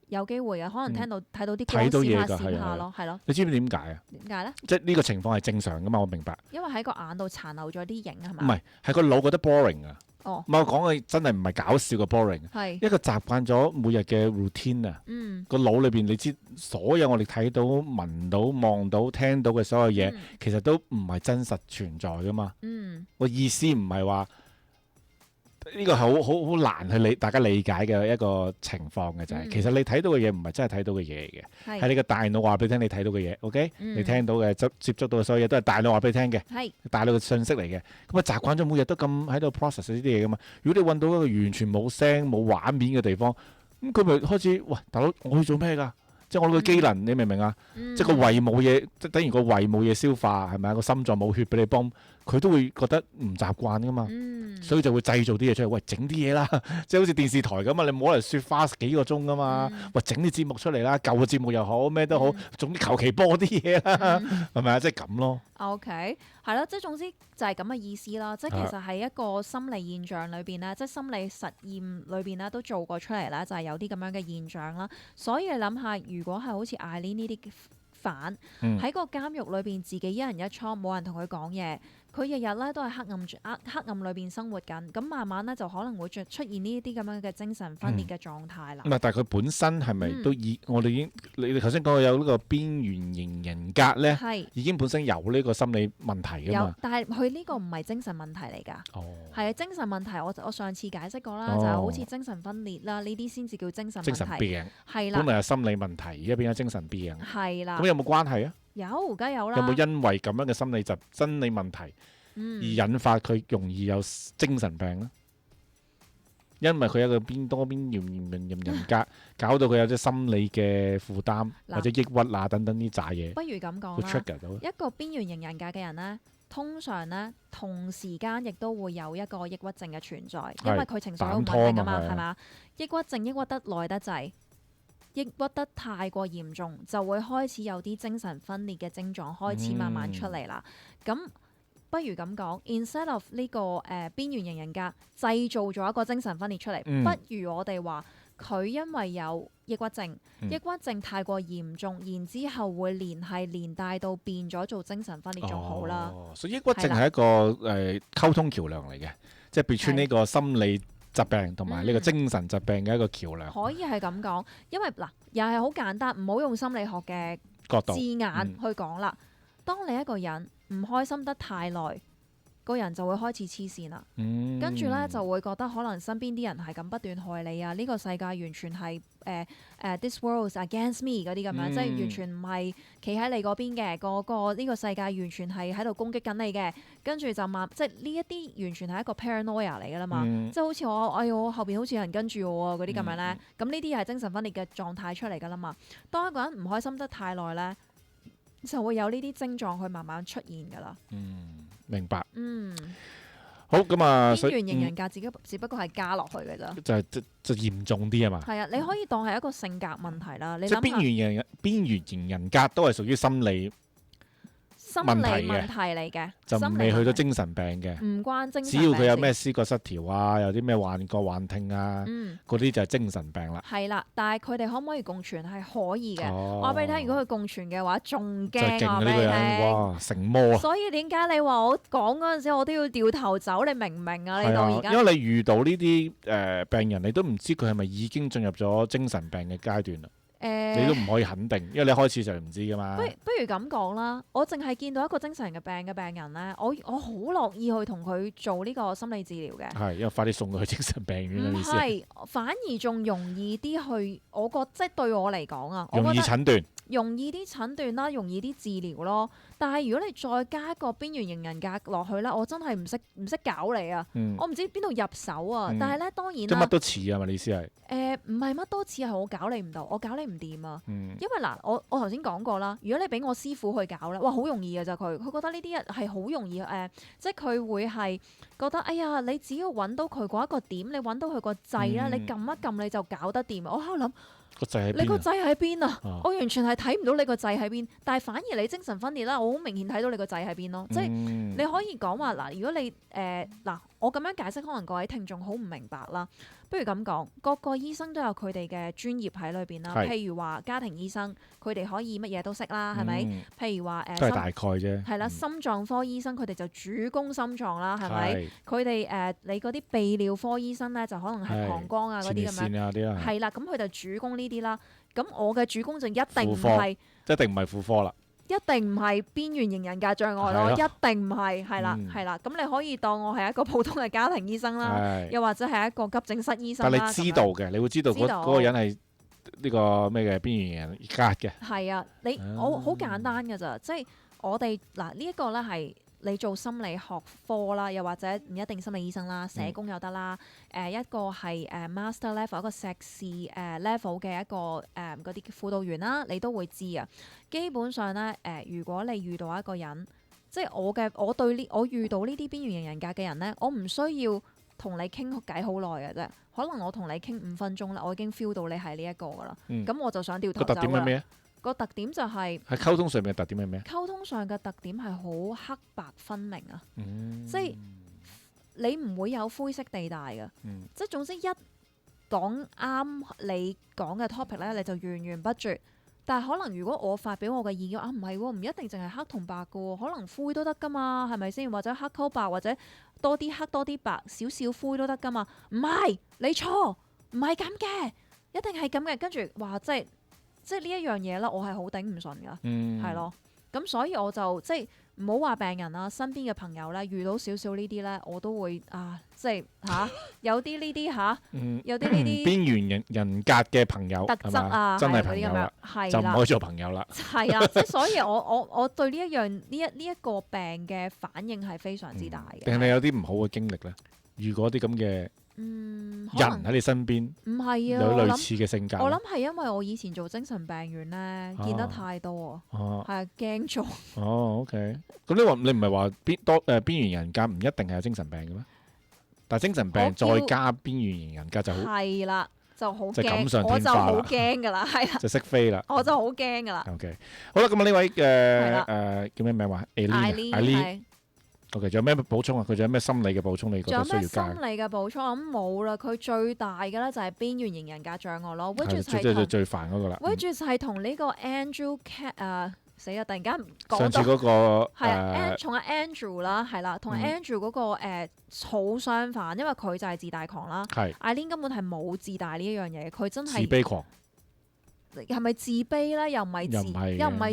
有機會嘅，可能睇到啲光閃下閃下咯，係咯。你知唔知點解啊？點解咧？即係呢個情況係正常噶嘛？我明白。因為喺個眼度殘留咗啲影係咪？唔係，係個腦覺得 boring 啊。哦。唔係我講嘅真係唔係搞笑嘅 boring。係。一個習慣咗每日嘅 routine 啊。個腦裏邊你知所有我哋睇到、聞到、望到、聽到嘅所有嘢，其實都唔係真實存在噶嘛。個意思唔係話。呢個係好難去大家理解嘅一個情況嘅就係，其實你睇到嘅嘢唔係真係睇到嘅嘢嚟嘅，係你個大腦話俾你聽你睇到嘅嘢，OK？你聽到嘅接觸到嘅所有嘢都係大腦話俾你聽嘅，大腦嘅信息嚟嘅。咁啊習慣咗每日都咁喺度 process 呢啲嘢噶嘛。如果你揾到一個完全冇聲冇畫面嘅地方，咁佢咪開始喂大佬，我去做咩㗎？即係我個機能，你明唔明啊？即係個胃冇嘢，即係等於個胃冇嘢消化，係咪啊？個心臟冇血俾你泵，佢都會覺得唔習慣噶嘛。所以就會製造啲嘢出嚟，喂，整啲嘢啦，即係好似電視台咁啊！你冇可能説花幾個鐘噶嘛，喂，整啲節目出嚟啦，舊嘅節目又好，咩都好，總之求其播啲嘢啦，係咪啊？即係咁咯。OK，係啦，即係總之就係咁嘅意思啦。即係其實係一個心理現象裏邊咧，即係心理實驗裏邊咧都做過出嚟啦，就係有啲咁樣嘅現象啦。所以你諗下，如果係好似艾琳呢啲犯喺個監獄裏邊，自己一人一倉，冇人同佢講嘢。佢日日咧都係黑暗裏邊生活緊，咁慢慢咧就可能會出現呢啲咁樣嘅精神分裂嘅狀態啦。唔係，但係佢本身係咪都我哋已經你哋頭先講有呢個邊緣型人格咧，已經本身有呢個心理問題㗎嘛？有，但係佢呢個唔係精神問題嚟㗎。係啊，精神問題我上次解釋過啦，就係好似精神分裂啦，呢啲先至叫精神問題。精神病係啦，本來係心理問題，而家變咗精神病。係啦。咁有冇關係啊？有，梗係有啦。有冇因為咁樣嘅心理問題而引發佢容易有精神病咧？因為佢有個邊緣人格，搞到佢有啲心理嘅負擔或者抑鬱啊等等呢扎嘢。不如咁講啦，會 trigger 到一個邊緣型人格嘅人呢，通常呢同時間亦都會有一個抑鬱症嘅存在，因為佢情緒好唔穩定㗎嘛，係嘛？抑鬱症抑鬱得耐得滯。抑鬱得太過嚴重，就會開始有啲精神分裂嘅症狀開始慢慢出嚟啦。咁不如咁講 ，instead of 呢個邊緣型人格製造咗一個精神分裂出嚟，不如我哋話佢因為有抑鬱症，抑鬱症太過嚴重，然之後會連帶到變咗做精神分裂仲好啦。所以抑鬱症係一個溝通橋梁嚟嘅，即係別穿呢個心理疾病同埋呢個精神疾病嘅一個橋梁。可以係咁講，因為嗱又係好簡單，唔好用心理學嘅字眼去講啦。當你一個人唔開心得太耐，個人就會開始黐線啦。跟住咧就會覺得可能身邊啲人係咁不斷害你啊！呢個世界完全係this world is against me 嗰啲咁樣，即係完全唔係企喺你嗰邊嘅，呢個世界完全係喺度攻擊緊你嘅。跟住就即係呢一啲完全係一個 paranoia 嚟㗎啦嘛，即係好似我後邊好似有人跟住我啊嗰啲咁樣咧。咁呢啲係精神分裂嘅狀態出嚟㗎啦嘛。當一個人唔開心得太耐咧，就會有呢啲症狀去慢慢出現㗎啦。明白。好咁啊，邊緣型人格只不過係加落去嘅啫。就嚴重啲啊嘛。係啊，你可以當係一個性格問題啦。你諗下，即係邊緣型人格都係屬於心理問題嚟嘅，就未去到精神病嘅。唔關精神病。只要佢有咩思覺失調啊，有啲咩幻覺、幻聽啊，嗰啲就係精神病啦。係啦，但係佢哋可唔可以共存係可以嘅。我話俾你聽，如果佢共存嘅話，仲驚啊！呢個人哇，成魔啊！所以點解你話我講嗰陣時，我都要掉頭走？你明唔明啊？你到而家，因為你遇到呢啲病人，你都唔知佢係咪已經進入咗精神病嘅階段啦。你都唔可以肯定，因為你一開始就唔知噶嘛。不如咁講啦，我淨係見到一個精神嘅病人咧，我好樂意去同佢做呢個心理治療嘅。係，因為快啲送佢去精神病院嘅意思。唔係，反而仲容易啲去，我覺即係對我嚟講啊，容易診斷。容易啲診斷啦，容易啲治療咯。但係如果你再加一個邊緣型人格落去咧，我真係唔識搞你啊！我唔知邊度入手啊！但係咧，當然啦，即乜都似啊嘛？你意思係？唔係乜都似係我搞你唔到，我搞你唔掂啊！因為嗱，我頭先講過啦，如果你俾我師傅去搞咧，哇，好容易嘅咋佢覺得呢啲係好容易即係佢會係覺得哎呀，你只要揾到佢嗰一個點，你揾到佢個掣啦，你撳一撳你就搞得掂。我喺度諗。你個掣喺邊啊？我完全係睇唔到你個掣喺邊，但係反而你精神分裂啦，我好明顯睇到你個掣喺邊咯。即係你可以講話嗱，如果你我咁樣解釋，可能各位聽眾好唔明白啦。不如咁講，各個醫生都有佢哋嘅專業喺裏邊啦。譬如話家庭醫生，佢哋可以乜嘢都識啦，係咪？譬如話都係大概啫。係啦，心臟科醫生佢哋就主攻心臟啦，係咪？佢哋你嗰啲泌尿科醫生咧，就可能係膀胱啊嗰啲咁樣。係啦，咁佢就主攻呢啲啦。咁我嘅主攻就一定唔係婦科啦。一定唔係邊緣型人格障礙咯，一定唔係，係啦，係啦。咁你可以當我係一個普通嘅家庭醫生啦，又或者係一個急症室醫生啦。但你知道嘅，你會知道嗰個人係呢個咩嘅邊緣人格嘅。係啊，我好簡單㗎咋，即係我哋嗱呢一個咧係你做心理學科啦，又或者唔一定心理醫生啦，社工又得啦。一個係master level 一個碩士level 嘅一個嗰啲輔導員啦，你都會知啊。基本上咧如果你遇到一個人即係我遇到呢啲邊緣型人格嘅人咧，我唔需要同你傾偈好耐嘅啫。可能我同你傾5分鐘啦，我已經 feel 到你係呢一個噶啦。咁我就想掉頭個走啦。特點係咩啊？個特點就係喺溝通上面嘅特點係咩啊？溝通上嘅特點係好黑白分明啊！嗯即係你唔會有灰色地帶嘅。即係總之一講啱你講嘅 topic 咧，你就源源不絕。但係可能如果我發表我嘅意見唔係喎，唔一定淨係黑同白嘅喎，可能灰都得噶嘛，係咪先？或者黑溝白，或者多啲黑多啲白，少少灰都得噶嘛。唔係你錯，唔係咁嘅，一定係咁嘅。跟住哇，即係呢一樣嘢啦，我係好頂唔順噶，係咯。咁所以我就即係唔好話病人啦，身邊嘅朋友咧遇到少少呢啲咧，我都會即係有啲呢啲有啲呢啲邊緣人格嘅朋友特質啊，真係嗰啲咁樣朋友啦，係就唔可以做朋友啦。係啦，即係所以我對呢一個病嘅反應係非常之大嘅。定係你有啲唔好嘅經歷咧？遇過啲咁嘅人喺你身邊，唔係啊，有類似嘅性格。我諗係因為我以前做精神病院咧，見得太多啊，係驚咗。OK。咁你唔係話邊緣人格唔一定係有精神病嘅咩？但係精神病再加邊緣型人格就好係啦，就好就錦上驚，我添花啦就好驚㗎啦，係啦，就識飛啦。我就好驚㗎啦。 OK。好啦，咁啊呢位嘅叫咩名話 Eileen。OK，仲有咩補充啊？佢仲有咩心理嘅補充？你覺得需要加？仲有咩心理嘅補充？我諗冇啦。佢最大嘅咧就係邊緣型人格障礙咯。係最煩嗰個啦。which 係同呢個 Andrew Cat 死啦！突然間講到上次嗰個係同阿 Andrew 啦，係啦，同 Andrew 嗰個好相反，因為佢就係自大狂啦。係 Eileen 根本係冇自大呢一樣嘢，佢真係自卑狂。係咪自卑咧？又唔係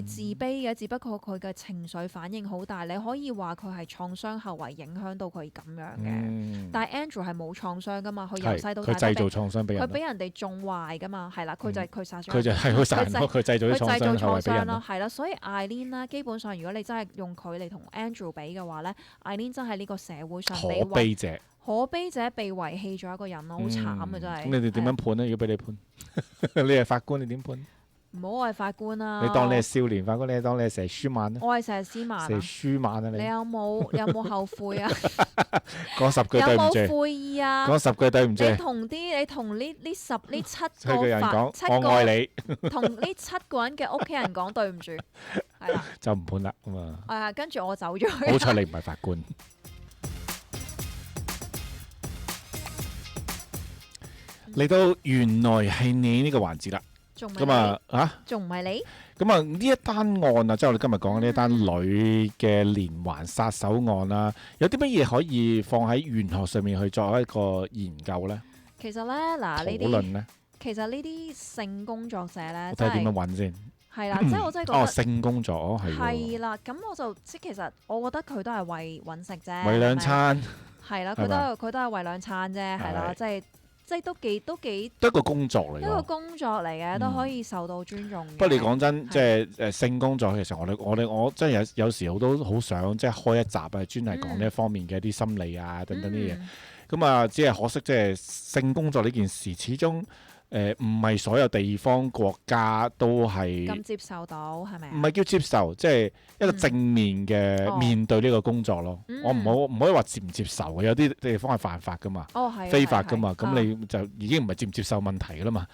自卑嘅，只不過佢嘅情緒反應好大。你可以話佢係創傷後遺影響到佢咁樣嘅。但係 Andrew 係冇創傷噶嘛，佢由細到大佢製造創傷俾人，佢俾人哋縱壞噶嘛，係啦，佢就係佢殺傷，佢就係佢殺人，佢製造啲創傷啦，係啦。所以 Eileen 啦，基本上如果你真係用佢嚟同 Andrew 比嘅話咧，Eileen 真係呢個社會上可悲者被遺棄咗一個人咯，好慘啊真係。咁你哋點樣判咧？如果俾你判，你係法官，你點判？唔好我係法官啦。你當你係少年法官，你當你係佘舒曼咧？我係佘詩曼。佘舒曼啊！你有冇後悔啊？講10句對唔住。有冇悔意啊？講10句對唔住。你同呢7個人講，我愛你。同呢7個人嘅屋企人講對唔住，係啦。就唔判啦咁啊。係啊，跟住我走咗去。好彩你唔係法官。嚟到原來係你呢個環節啦。咁啊仲唔係你？咁啊呢一單案啊，即係我哋今日講嘅呢一單女嘅連環殺手案啦，有啲乜嘢可以放喺玄學上面去作一個研究咧？其實咧，嗱討論咧，其實呢啲性工作者咧，我睇下點樣揾先。係啦，即係我真係覺得性工作係啦，咁我就即係其實我覺得佢都係為揾食啫，為兩餐係啦，佢都係為兩餐啫，係啦，即係都幾一個工作嚟，一個工作嚟嘅，都可以受到尊重嘅。不過你講真，即係性工作，其實我真係有時好多好想即係開一集啊，專係講呢一方面嘅一啲心理啊等等啲嘢。咁啊，只係可惜即係性工作呢件事，始終唔係所有地方國家都係咁接受到，係咪啊？唔係叫接受，即係一個正面嘅面對呢個工作咯。我唔可以話接唔接受嘅，有啲地方係犯法噶嘛，非法噶嘛，咁你就已經唔係接唔接受問題噶啦嘛。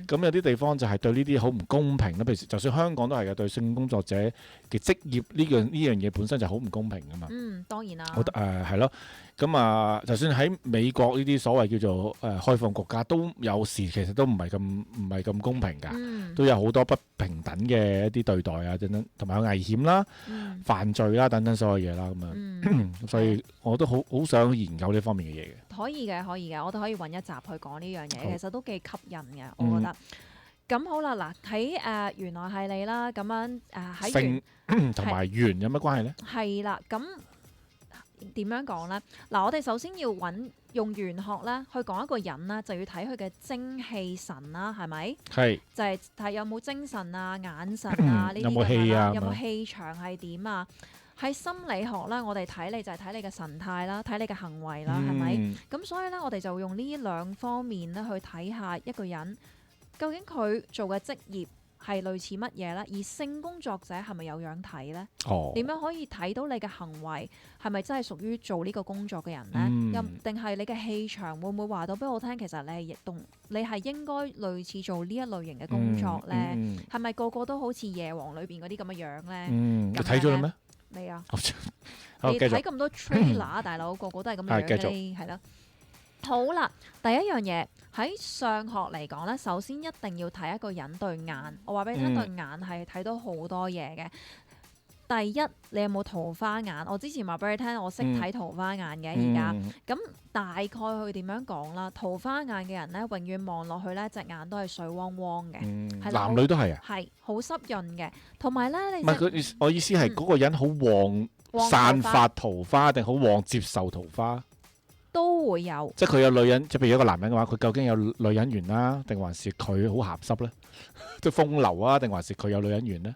咁有啲地方就係對呢啲好唔公平啦。譬如就算香港都係嘅，對性工作者嘅職業呢樣嘢本身就好唔公平噶嘛。當然啦。係咯。咁啊，就算喺美國呢啲所謂叫做開放國家，都有時其實都唔係咁公平㗎，都有好多不平等嘅一啲對待啊等等，同埋有危險啦、犯罪啦等等所有嘢啦咁啊，所以我都好想研究呢方面嘅嘢嘅。可以嘅，我哋可以揾一集去講呢樣嘢，其實都幾吸引嘅，我覺得。咁好啦，嗱喺原來係你啦，咁樣喺性同埋緣有乜關係咧？係啦，咁。點樣講呢？嗱，我哋首先要用玄學咧去講一個人啦，就要睇佢嘅精氣神啦，係咪？係。就係睇有冇精神啊、眼神啊呢啲咁樣啦，有冇氣啊？有冇氣場係點啊？喺心理學咧，我哋睇你就係睇你嘅神態啦，睇你嘅行為啦，係咪？咁所以咧，我哋就用呢2方面咧去睇下一個人究竟佢做嘅職業係類似乜嘢咧？而性工作者係咪有樣睇咧？哦，點樣可以睇到你嘅行為係咪真係屬於做呢個工作嘅人嗯咧？定係你嘅氣場會唔會話到俾我聽？其實你係應該類似做呢一類型嘅工作咧？係咪個個都好似夜王裏邊嗰啲咁嘅樣咧？你睇咗啦咩？未啊？好，你睇咁多 trailer，大佬個個都係咁樣嘅咧，係咯。好啦，第一樣嘢喺相學嚟講咧，首先一定要睇一個人對眼。我話俾你聽，對眼係睇到好多嘢嘅。第一，你有冇桃花眼？我之前話俾你聽，我識睇桃花眼嘅而家。咁大概佢點樣講啦？桃花眼嘅人咧，永遠望落去咧，隻眼都係水汪汪嘅，男女都係啊，係好濕潤嘅。同埋咧，你唔係我意思係嗰個人好旺散發桃花，定好旺接受桃花？都會有，即係佢有女人，即係譬如一個男人嘅話，佢究竟有女人緣啦，定還是佢好鹹濕咧？即係風流啊，定還是佢有女人緣咧？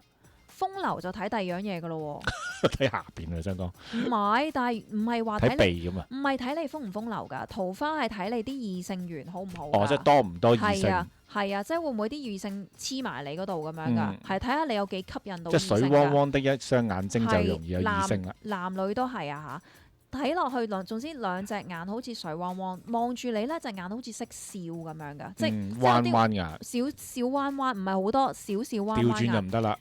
風流就睇第二樣嘢噶咯喎，睇下邊啊，想講。唔係，但係唔係話睇鼻咁啊？唔係睇你風唔風流㗎，桃花係睇你啲異性緣好唔好。哦，即係多唔多異性？係啊，即係會唔會啲異性黐埋你嗰度咁樣㗎？係睇下你有幾吸引到異性㗎。即係水汪汪的一雙眼睛就容易有異性啦。男女都係啊嚇，睇落去總之兩隻眼好似水汪汪，望住你咧隻眼好似識笑咁樣㗎，即係彎彎眼，少彎彎，唔係好多，少彎彎。調轉就唔得啦。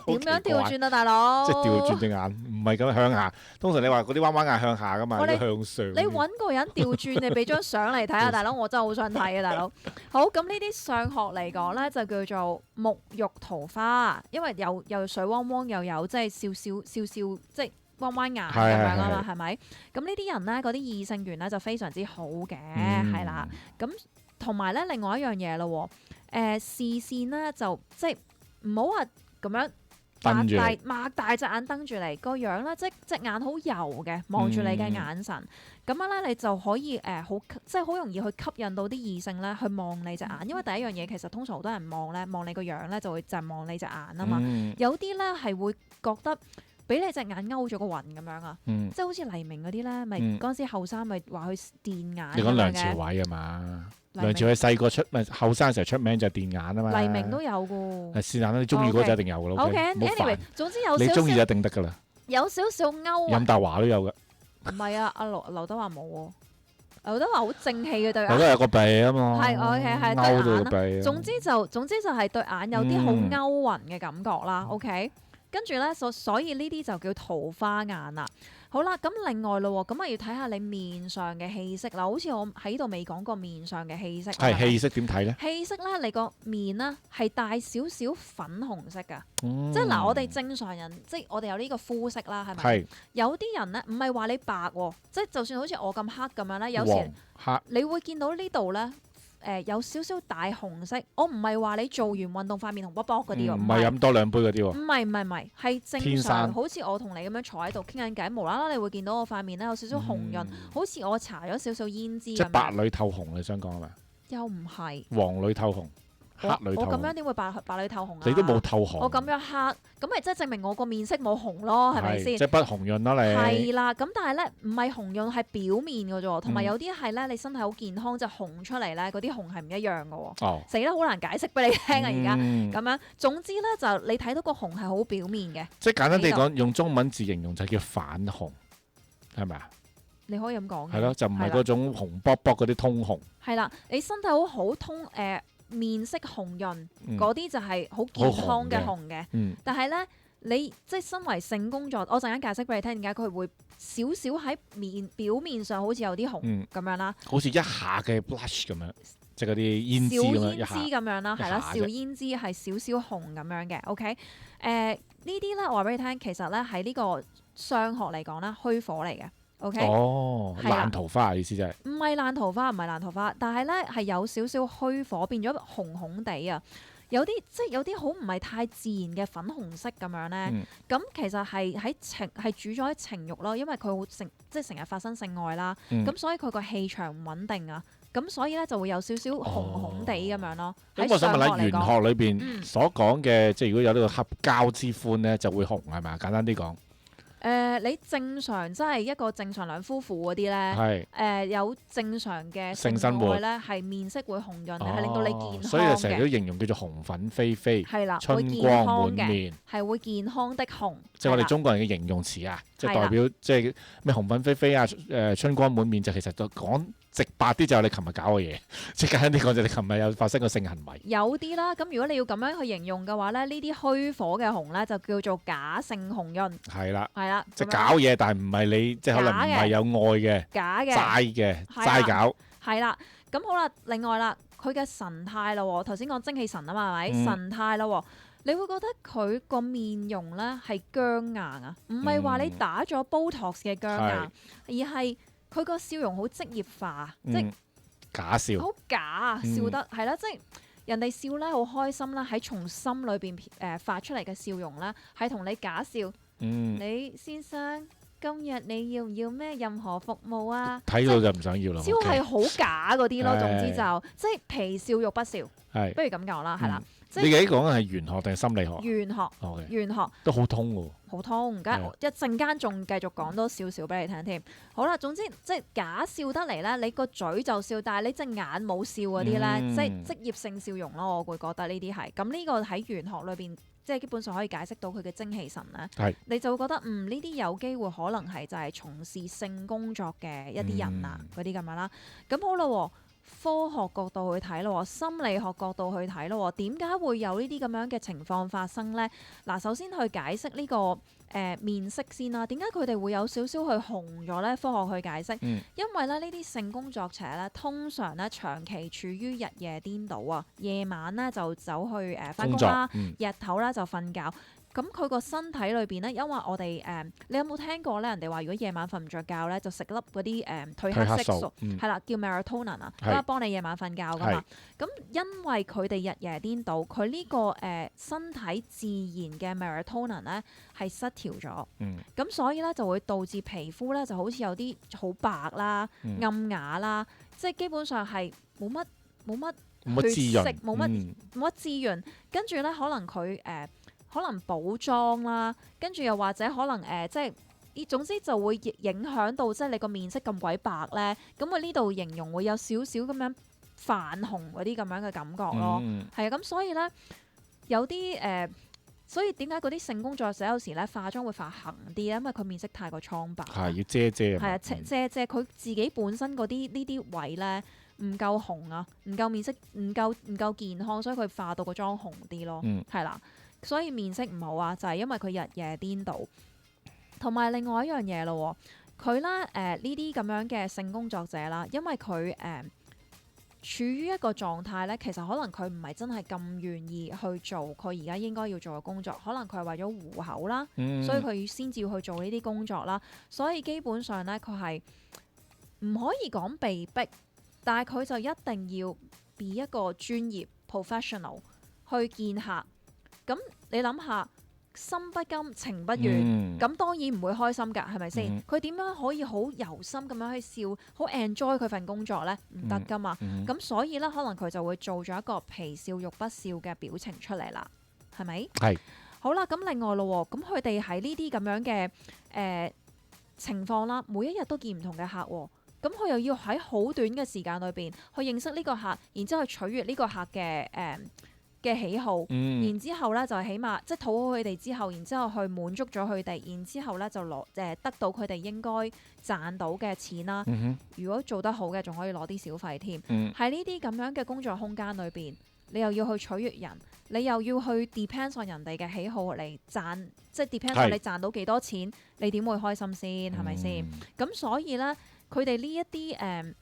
點樣調轉啊，大佬？即係調轉隻眼，唔係咁向下。通常你話嗰啲彎彎眼向下噶嘛，要向上。你揾個人調轉，你俾張相嚟睇下，大佬，我真係好想睇啊，大佬。好，咁呢啲相學嚟講咧，就叫做沐浴桃花，因為又水汪汪，又有即係笑，即係彎彎眼咁樣啊嘛，係咪？咁呢啲人咧，嗰啲異性緣咧就非常之好嘅，係啦。咁同埋咧，另外一樣嘢咯，視線咧就即係。唔好話咁樣擘大隻眼瞪住你個樣咧，即係隻眼好油嘅，望住你嘅眼神，咁樣咧你就可以即係好容易去吸引到啲異性咧去望你隻眼，因為第一樣嘢其實通常好多人望你個樣咧就會就係望你隻眼啊嘛，有啲咧係會覺得俾你隻眼勾咗個暈咁樣啊，即係好似黎明嗰啲咧，咪嗰陣時後生咪話佢電眼。你講梁朝偉啊嘛？梁朝偉細個出咪後生時候出名就係電眼啊嘛。黎明都有噶。是但啦，你中意嗰就一定有噶咯。OK，anyway，總之有你中意就一定得噶啦。有少少勾。任達華都有噶。唔係啊，阿劉德華冇喎。劉德華好正氣嘅對眼。劉德華有個鼻啊嘛。係 OK，係對眼啦。總之就係對眼有啲好勾魂嘅感覺啦。OK，跟住咧，所以呢啲就叫桃花眼啦。好啦，咁另外咯，咁啊要睇下你面上嘅氣色啦。好似我喺度未講過面上嘅氣色。係氣色點睇咧？氣色咧，你個面咧係帶少少粉紅色㗎，即係嗱，我哋正常人，即係我哋有呢個膚色啦，係咪？係。有啲人咧唔係話你白喎，即係就算好似我咁黑咁樣咧，有時你會見到呢度咧。有少少大紅色，我唔係話你做完運動塊面紅卜卜嗰啲喎，唔係飲多兩杯嗰啲喎，唔係，係正常，好似我同你咁樣坐喺度傾緊偈，無啦啦你會見到我塊面咧有少少紅潤，好似我搽咗少少胭脂咁樣。即係白裏透紅，你想講係咪？又唔係。黃裏透紅。我咁樣點會白裏透紅啊？你都冇透紅。我咁樣黑，咁咪即係證明我個面色冇紅咯，係咪先？即係不紅潤啦，你。係啦，咁但係咧唔係紅潤係表面嘅啫，同埋有啲係咧你身體好健康就紅出嚟咧，嗰啲紅係唔一樣嘅喎。哦。死啦，好難解釋俾你聽啊！而家咁樣，總之咧就你睇到個紅係好表面嘅。即係簡單地講，用中文字形容就叫反紅，係咪啊？你可以咁講。係咯，就唔係嗰種紅卜卜嗰啲通紅。係啦，你身體好通面色紅潤嗰啲就係好健康嘅紅嘅，但係咧你即係身為性工作，我陣間解釋俾你聽點解佢會少少喺表面上好似有啲紅咁樣啦，好似一下嘅 blush 咁樣，即係嗰啲胭脂咁樣啦，係啦，小胭脂係少少紅咁樣嘅。OK，呢啲咧我話俾你聽，其實咧喺呢個相學嚟講咧，虛火嚟嘅。OK，爛桃花意思就係唔係爛桃花，唔係爛桃花，但係咧係有少少虛火，變咗紅紅地啊！有啲好唔係太自然嘅粉紅色咁樣咧，咁其實係主咗喺情慾咯，因為佢好即係成日發生性愛啦，咁所以佢個氣場唔穩定啊，咁所以咧就會有少少紅紅地咁樣咯。咁我想問下，玄學裏邊所講嘅，即係如果有呢個合交之歡咧，就會紅係咪啊？簡單啲講。你正常即係一個正常兩夫婦嗰啲咧，係有正常嘅性生活愛咧，係面色會紅潤嘅，係令到你健康所以就成日都嘅，形容叫做紅粉飛飛，係啦，會健春光康嘅，滿面，係會健康的紅，即係我哋係啦中國人嘅形容詞啊，即係係啦代表即係咩紅粉飛飛啊，春光滿面就其實就講直白啲就係你琴日搞嘅嘢，即係簡單啲講就係你琴日有發生過性行為。有啲啦。咁如果你要咁樣去形容嘅話咧，呢啲虛火嘅紅咧就叫做假性紅潤，係啦，係啦，即係咁樣搞嘢，但係唔係你即係可能唔係有愛嘅，假嘅。齋嘅係啦齋搞。係啦，咁好啦，另外啦，佢嘅神態啦喎，頭先講精氣神啊嘛，係咪？嗯神態啦喎，你會覺得佢個面容咧係僵硬啊，唔係話你打咗 Botox 嘅僵硬，而係佢個笑容好職業化，即係假笑。好假啊，笑得係啦，即係人哋笑咧好開心啦，喺從心裏邊發出嚟嘅笑容咧，係同你假笑。你先生今日你要唔要咩任何服務啊？睇到就唔想要啦。超係好假嗰啲咯，係總之就即係皮笑肉不笑，係不如咁講啦，係啦，即你係哋講緊係玄學定係心理學？玄學， OK，玄學都好通喎。好通，而家係一陣間仲繼續講多少少俾你聽添。好啦，總之即係假笑得嚟咧，你個嘴就笑，但係你隻眼冇笑嗰啲咧，即係職業性笑容咯。我會覺得呢啲係咁，呢個喺玄學裏邊，即係基本上可以解釋到佢嘅精氣神咧。係你就會覺得呢啲有機會可能係就係從事性工作嘅一啲人啊，嗰啲咁樣啦。咁好啦喎。科學角度去睇咯，心理學角度去睇咯，點解會有呢啲咁樣嘅情況發生呢？嗱，首先去解釋呢個面色先啦。點解佢哋會有少少去紅咗呢？科學去解釋，因為咧呢啲性工作者咧，通常咧長期處於日夜顛倒啊，夜晚咧就走去返工啦，日頭咧就瞓覺。咁佢個身體裏邊咧，因為我哋你有冇聽過咧？人哋話如果夜晚瞓唔着覺咧，就食粒嗰啲褪黑色素，係啦，叫 melatonin 啊，咁啊幫你夜晚瞓覺噶嘛。咁因為佢哋日夜顛倒，佢呢個身體自然嘅 melatonin 咧係失調咗，咁所以咧就會導致皮膚咧就好似有啲好白啦、暗啞啦，即係基本上係冇乜血色，冇乜滋潤，跟住咧可能佢可能補妝啦，跟住又或者可能即係總之就會影響到即係你個面色咁鬼白咧，咁佢呢度形容會有少少咁樣泛紅嗰啲咁樣嘅感覺咯，係啊，咁所以咧有啲所以點解嗰啲性工作者有時咧化妝會化痕啲咧？因為佢面色太過蒼白，係要遮遮。係啊，遮佢自己本身嗰啲呢啲位咧唔夠紅啊，唔夠面色，唔夠健康，所以佢化到個妝紅啲咯，係啦。所以面色唔好啊，就係因為佢日夜顛倒，同埋另外一樣嘢咯，佢咧呢啲咁樣嘅性工作者啦，因為佢處於一個狀態咧，其實可能佢唔係真係咁願意去做佢而家應該要做嘅工作，可能佢係為咗糊口啦，所以佢先至要去做呢啲工作啦。所以基本上咧，佢係唔可以講被逼，但係佢就一定要 be 一個專業 professional 去見客。咁你諗下，心不甘情不願，咁當然唔會開心㗎，係咪先？佢點樣可以好由心咁樣去笑，好 enjoy 佢份工作呢？唔得㗎嘛。咁所以咧，可能佢就會做咗一個皮笑肉不笑嘅表情出嚟啦，係咪？係。好啦，咁另外咯，咁佢哋喺呢啲咁樣嘅情況啦，每一日都見唔同嘅客喎。咁佢又要喺好短嘅時間裏邊去認識呢個客，然之後去取悅呢個客嘅喜好，然之後咧就起碼即係討好佢哋之後，然之後去滿足咗佢哋，然之後咧就得到佢哋應該賺到嘅錢啦。如果做得好嘅，仲可以攞啲小費添。喺呢啲咁樣嘅工作空間裏邊，你又要去取悅人，你又要去 depends on 人哋嘅喜好嚟賺，即係 depends on 你賺到幾多錢，你點會開心先？係咪先？咁所以咧，佢哋呢一啲嘅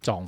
狀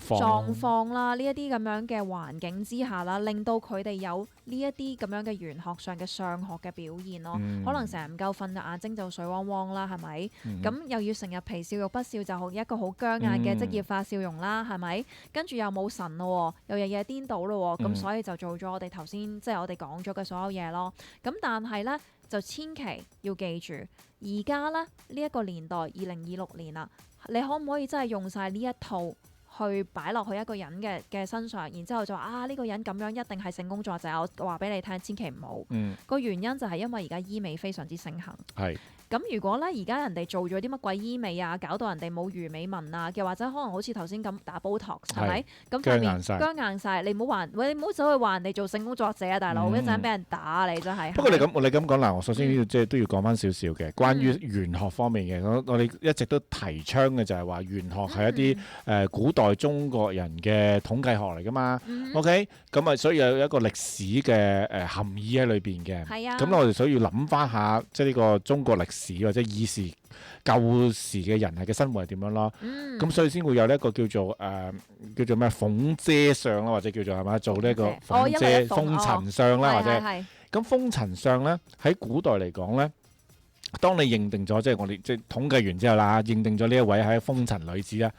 況啦，呢一啲咁樣嘅環境之下啦，令到佢哋有呢一啲咁樣嘅玄學上嘅上學嘅表現咯。可能成日唔夠瞓，眼睛就水汪汪啦，係咪？咁又要成日皮笑肉不笑，就一個好僵硬嘅職業化笑容啦，係咪？跟住又冇神咯，又日夜顛倒咯，咁所以就做咗我哋頭先即係我哋講咗嘅所有嘢咯。咁但係咧，就千祈要記住，而家咧呢一個年代2026年啦，你可唔可以真係用晒呢一套去擺落去一個人嘅身上，然之後就話呢個人咁樣一定係性工作者，我話俾你聽，千祈唔好。個原因就係因為而家醫美非常之盛行。咁如果咧而家人哋做咗啲乜鬼醫美啊，搞到人哋冇魚尾紋啊，又或者可能好似頭先咁打 Botox 係咪？咁塊面僵硬晒，你唔好走去話人哋做性工作者啊，大佬一陣俾人打你真係。不過你咁講嗱，我首先即係都要講翻少少嘅，關於玄學方面嘅，我哋一直都提倡嘅就係話玄學係一啲古代中國人嘅統計學嚟噶嘛。OK， 咁啊，所以有一個歷史嘅含義喺裏邊嘅。係啊。咁我哋所以要諗翻下，即係呢個中國歷史或者以時舊時嘅人係嘅生活係點樣咯？咁所以先會有呢一個叫做咩鳳遮相啦，或者叫做係咪做呢一個鳳遮風塵相啦，或者咁風塵相咧喺古代嚟講咧，當你認定咗即係我哋即係統計完之後啦，認定咗呢一位係風塵女子啊。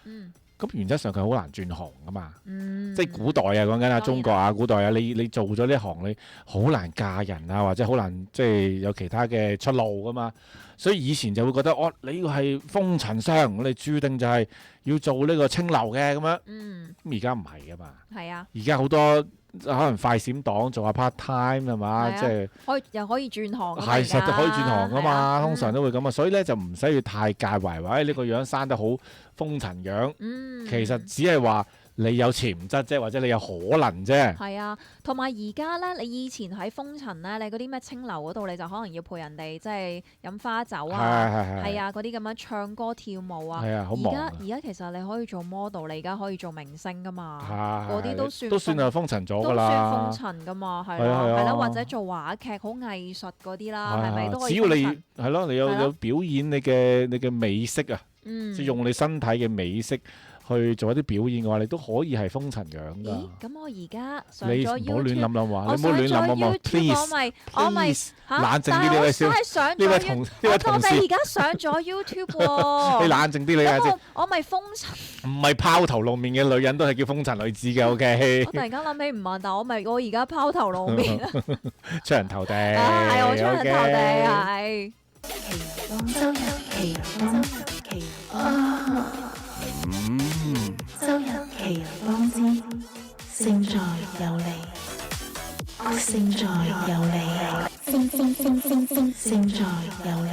咁原則上佢好難轉行噶嘛，即係古代啊，講緊啊中國啊，古代啊，你做咗呢行你好難嫁人啊，或者好難即係有其他嘅出路噶嘛，所以以前就會覺得你呢個係風塵相，我哋注定就係要做呢個清流嘅咁樣。咁而家唔係噶嘛，係啊，而家好多可能快閃黨做下 part time 係嘛，即係又可以轉行，係實就可以轉行噶嘛，通常都會咁啊，所以咧就唔使要太介懷話呢個樣生得好風塵樣，其實只係話你有潛質啫，或者你有可能啫。係啊，同埋而家咧，你以前喺風塵咧，你嗰啲咩清流嗰度，你就可能要陪人哋即係飲花酒啊，係啊，嗰啲咁樣唱歌跳舞啊。係啊，好忙啊。而家其實你可以做 model，你而家可以做明星噶嘛，嗰啲都算係風塵咗㗎啦，都算風塵㗎嘛，係啦，或者做話劇好藝術嗰啲啦，係咪都可以？只要你係咯，你有表演你嘅美色啊，即係用你身體嘅美色去做一啲表演嘅話，你都可以係風塵樣㗎。咦？咁我而家上咗 YouTube，你唔好亂諗話，你唔好亂諗啊 ！Please，冷靜啲呢位小呢位同事。我哋而家上咗 YouTube 喎。你冷靜啲，你咁我咪風塵。唔係拋頭露面嘅女人都係叫風塵女子嘅，OK。我突然間諗起唔問，但我而家拋頭露面啊！出人頭地。係我出人頭地係。周日奇人當知，勝在有你，勝在有你，勝在有你。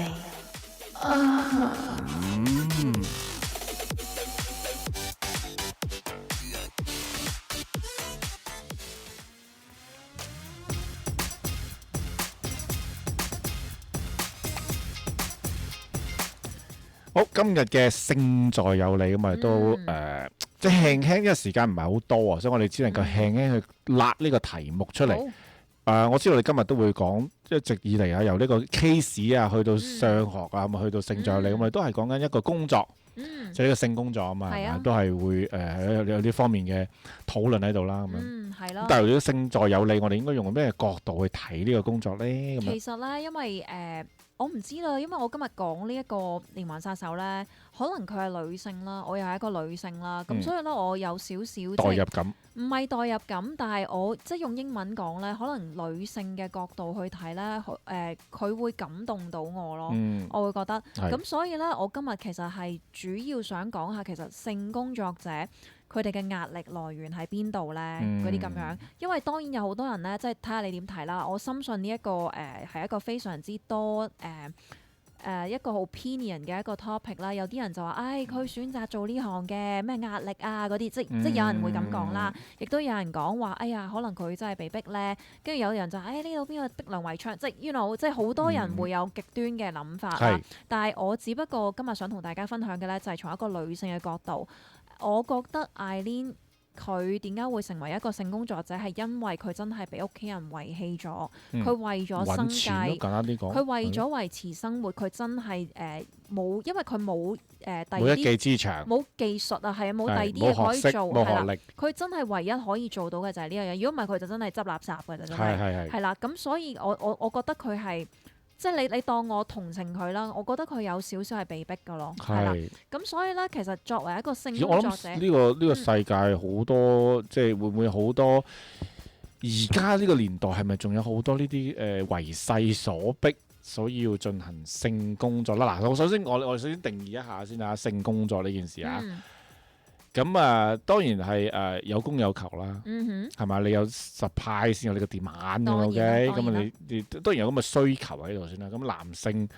好，今日嘅勝在有你咁啊，都即係輕輕，因為時間唔係好多啊，所以我哋只能夠輕輕去揦呢個題目出嚟。我知道你今日都會講，一直以嚟啊，由呢個 case 啊，去到上學啊，咁去到勝在有你，咁啊都係講緊一個工作，就呢個性工作啊嘛，都係會有呢方面嘅討論喺度啦，咁樣。係咯。但係如果勝在有你，我哋應該用咩角度去睇呢個工作咧？其實咧，因為我唔知啦，因為我今日講呢一個連環殺手咧，可能佢係女性啦，我又係一個女性啦，咁所以咧我有少少代入感，唔係代入感，但係我即係用英文講咧，可能女性嘅角度去睇咧，佢會感動到我咯，我會覺得，咁所以咧，我今日其實係主要想講下其實性工作者佢哋嘅壓力來源喺邊度咧？嗰啲咁樣，因為當然有好多人咧，即係睇下你點睇啦。我深信呢一個係一個非常之多一個好 opinion 嘅一個 topic 啦。有啲人就話，佢選擇做呢行嘅咩壓力啊嗰啲，即有人會咁講啦。亦都有人講話，可能佢真係被逼咧。跟住有人就呢度邊個逼良為娼，即係好多人會有極端嘅諗法啦。但係我只不過今日想同大家分享嘅咧，就係從一個女性嘅角度。我覺得艾蓮佢點解會成為一個性工作者，係因為佢真係俾屋企人遺棄咗。佢為咗生計，佢為咗維持生活，佢真係冇，因為佢冇第二一技之長，冇技術啊，係啊，冇第二啲嘢可以做，冇學歷。佢真係唯一可以做到嘅就係呢樣嘢。如果唔係，佢就真係執垃圾嘅啫，真係。係啦，咁所以我覺得佢係。即係你當我同情佢啦，我覺得佢有少少係被逼㗎咯，係啦。咁所以咧，其實作為一個性工作者，呢個世界好多，即係會唔會好多？而家呢個年代係咪仲有好多呢啲為勢所逼，所以要進行性工作啦？嗱，我首先定義一下先啊，性工作呢件事啊。咁當然係有供有求啦，嗯係嘛？你有 supply 先有你個 demand 嘅當然啦，OK？當然啦咁你當然有咁嘅需求喺度先啦。咁男性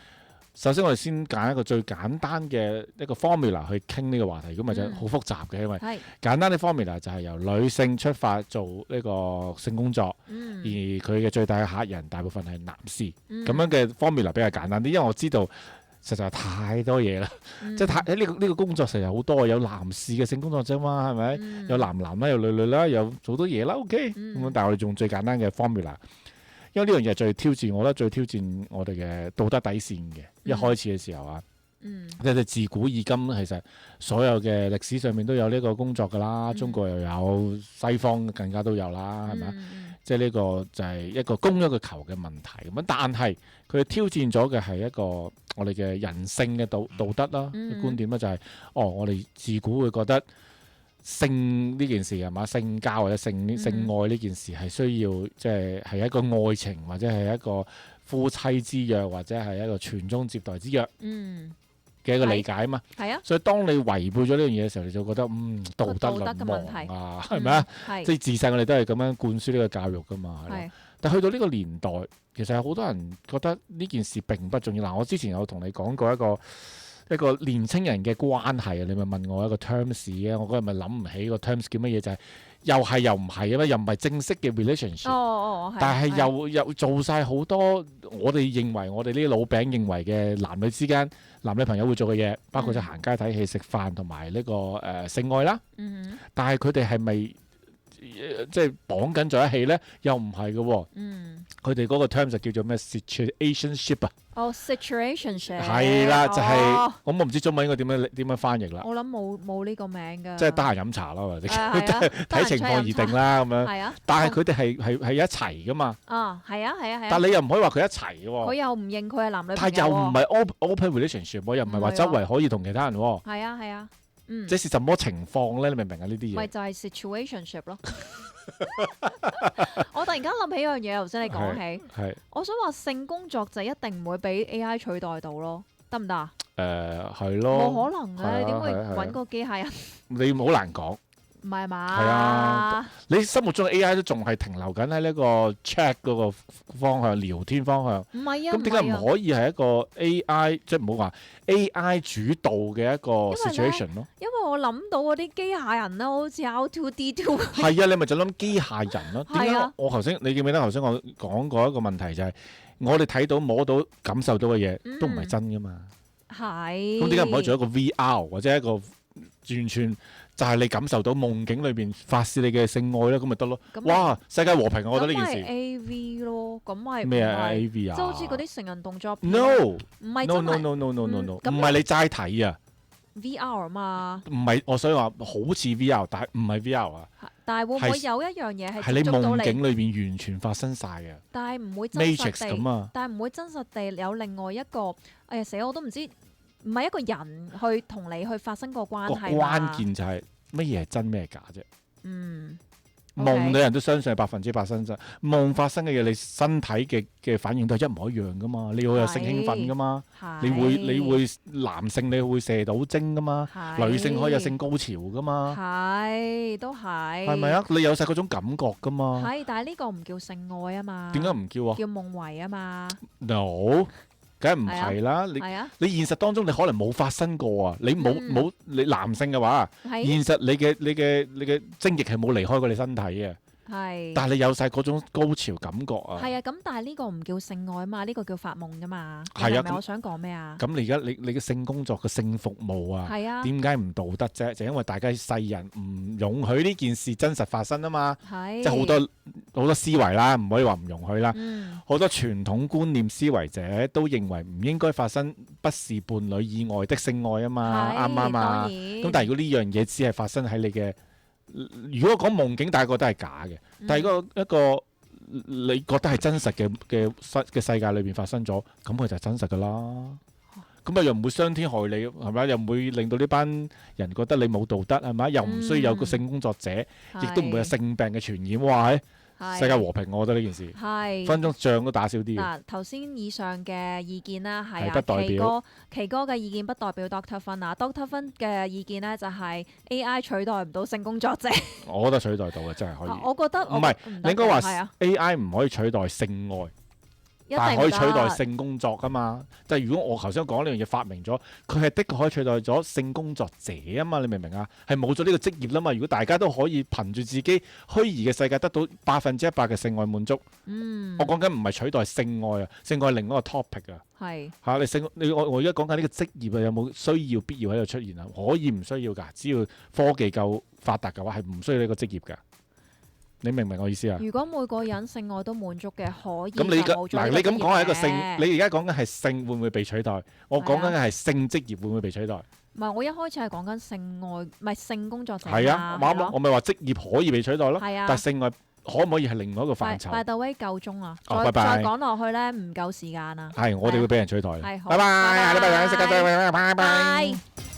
首先我哋先揀一個最簡單嘅一個 formula 去傾呢個話題，咁咪就好複雜嘅，因為係簡單嘅 formula 就係由女性出發做呢個性工作，而佢嘅最大嘅客人大部分係男士，咁樣嘅 formula 比較簡單啲，因為我知道實在太多嘢啦，即係太呢個工作實在好多，有男士嘅性工作啫嘛，係咪？有男啦，有女啦，有好多嘢啦，OK？咁但係我哋用最簡單嘅 formula。因為呢樣嘢最挑戰，我覺得最挑戰我哋嘅道德底線嘅。一開始嘅時候啊，即係自古以今，其實所有嘅歷史上面都有呢個工作㗎啦，中國又有，西方更加都有啦，係咪？即係呢個就係一個供一個求嘅問題咁樣。但係佢挑戰咗嘅係一個我哋嘅人性嘅道德啦，觀點咧就係我哋自古會覺得。性呢件事係嘛？性交或者性愛呢件事係需要即係一個愛情或者係一個夫妻之約或者係一個傳宗接代之約嘅一個理解啊嘛。係啊。所以當你違背咗呢樣嘢嘅時候，你就覺得道德淪亡啊，係咪啊？即係自細我哋都係咁樣灌輸呢個教育㗎嘛。係。但去到呢個年代，其實有好多人覺得呢件事並不重要。嗱，我之前有同你講過一個年青人嘅關係啊，你咪問我一個 terms 嘅，我嗰日咪諗唔起個 terms 叫乜嘢，就係又係又唔係啊嘛，又唔係正式嘅 relationship，但係又做晒好多我哋認為我哋呢啲老餅認為嘅男女之間男女朋友會做嘅嘢，包括咗行街睇戲食飯同埋呢個性愛啦。但係佢哋係咪即係綁緊在一起咧？又唔係嘅喎。佢哋嗰個 term 就叫做咩 situationship 啊。situationship 係啦，就係我唔知中文應該點樣翻譯啦。我諗冇呢個名㗎。即係得閒飲茶啦，或者睇情況而定啦咁樣。係啊。但係佢哋係一齊㗎嘛。係啊。但係你又唔可以話佢一齊嘅喎。佢又唔認佢係男女朋友。但係又唔係 open relationship，又唔係話周圍可以同其他人喎。係啊。這是什麼情況咧？你明唔明啊？呢啲嘢咪就係 situationship 咯。我突然間諗起一樣嘢，頭先你講起，我想話性工作就一定唔會俾 AI 取代到咯，得唔得啊？係咯，冇可能嘅，你點會揾個機械人？你好難講。唔係嘛？係啊，你心目中嘅 AI 都仲係停留緊喺呢個 chat 嗰個方向，聊天方向。唔係啊，咁點解唔可以係一個 AI，即係唔好話 AI 主導嘅一個 situation 咯？因為我諗到嗰啲機械人咧，好似 R2D2。係啊，你咪就諗機械人咯。點解我頭先你記唔記得頭先我講過一個問題就係我哋睇到摸到感受到嘅嘢都唔係真噶嘛？係。咁點解唔可以做一個 VR 或者一個完全？就係你感受到夢境裏邊發泄你嘅性愛咧，咁咪得咯。哇！世界和平，我覺得呢件事。咁咪 AV 咯，咁咪咩啊 AV 啊？即係好似嗰啲成人動作。No，唔係真係。No，唔係你齋睇啊。VR 啊嘛。唔係，我所以話好似 VR，但係唔係 VR 啊。但係會唔會有一樣嘢係係你夢境裏邊完全發生晒嘅？但係唔會真實地。Matrix 咁啊！但係唔會真實地有另外一個，哎呀死我都唔知。唔係一個人去同你去發生個關係。個關鍵就係乜嘢係真咩係假啫？夢 okay，嘅人都相信係100%真。夢發生嘅嘢，你身體嘅反應都係一模一樣噶嘛？你會有性興奮噶嘛？你會男性你會射到精噶嘛？女性可以有性高潮噶嘛？係都係。係咪啊？你有晒嗰種感覺噶嘛？係，但係呢個唔叫性愛啊嘛。點解唔叫啊？叫夢遺啊嘛。No。梗係唔係啦！你現實當中你可能冇發生過啊！你冇你男性嘅話，現實你嘅精液係冇離開過你身體嘅。係。但係你有晒嗰種高潮感覺啊！係啊，咁但係呢個唔叫性愛啊嘛，呢個叫發夢㗎嘛。係啊。我想講咩啊？咁你而家你嘅性工作嘅性服務啊，點解唔道德啫？就因為大家世人唔容許呢件事真實發生啊嘛。係。即係好多思維啦，唔可以話唔容許啦。好多傳統觀念思維者都認為唔應該發生不是伴侶以外的性愛啊嘛，啱唔啱啊？咁但係如果呢樣嘢只係發生喺你嘅，如果講夢境，大家覺得係假嘅，但係一個你覺得係真實嘅世界裏邊發生咗，咁佢就係真實噶啦。咁啊又唔會傷天害理，係咪？又唔會令到呢班人覺得你冇道德，係咪？又唔需要有個性工作者，亦都唔會有性病嘅傳染。哇！係世界和平，我覺得呢件事係分鐘仗都打少啲嘅。嗱，頭先以上嘅意見啦，係係不代表奇哥嘅意見不代表 Doctor 芬啊，Doctor 芬嘅意見咧就係 AI 取代唔到性工作者。我覺得取代到嘅真係可以。我覺得唔係，你應該話係啊， AI 唔可以取代性愛。一但係可以取代定唔得性工作噶嘛？即係如果我頭先講呢樣嘢發明咗，佢係的確可以取代咗性工作者啊嘛？你明唔明啊？係冇咗呢個職業啦嘛？如果大家都可以憑住自己虛擬嘅世界得到100%嘅性愛滿足，我講緊唔係取代性愛啊，性愛係另一個 topic 啊。係嚇我而家講緊呢個職業啊，有冇需要必要喺度出現啊？可以唔需要㗎，只要科技夠發達嘅話，係唔需要呢個職業㗎。你明唔明我意思啊？如果每個人性愛都滿足嘅，可以咁你嗱，你咁講係一個性，嘅你而家講緊係性會唔會被取代？我講緊嘅係性職業會唔會被取代？唔係，我一開始係講緊性愛，唔係性工作者係啊，嘛，啱啊，我咪話職業可以被取代咯。係啊但係性愛可唔可以係另外一個範疇？ By the way，夠鐘啊！哦拜拜再講落去咧，唔夠時間啊！係，我哋會俾人取代。係好拜拜，拜拜下禮拜日食緊再，拜拜。拜。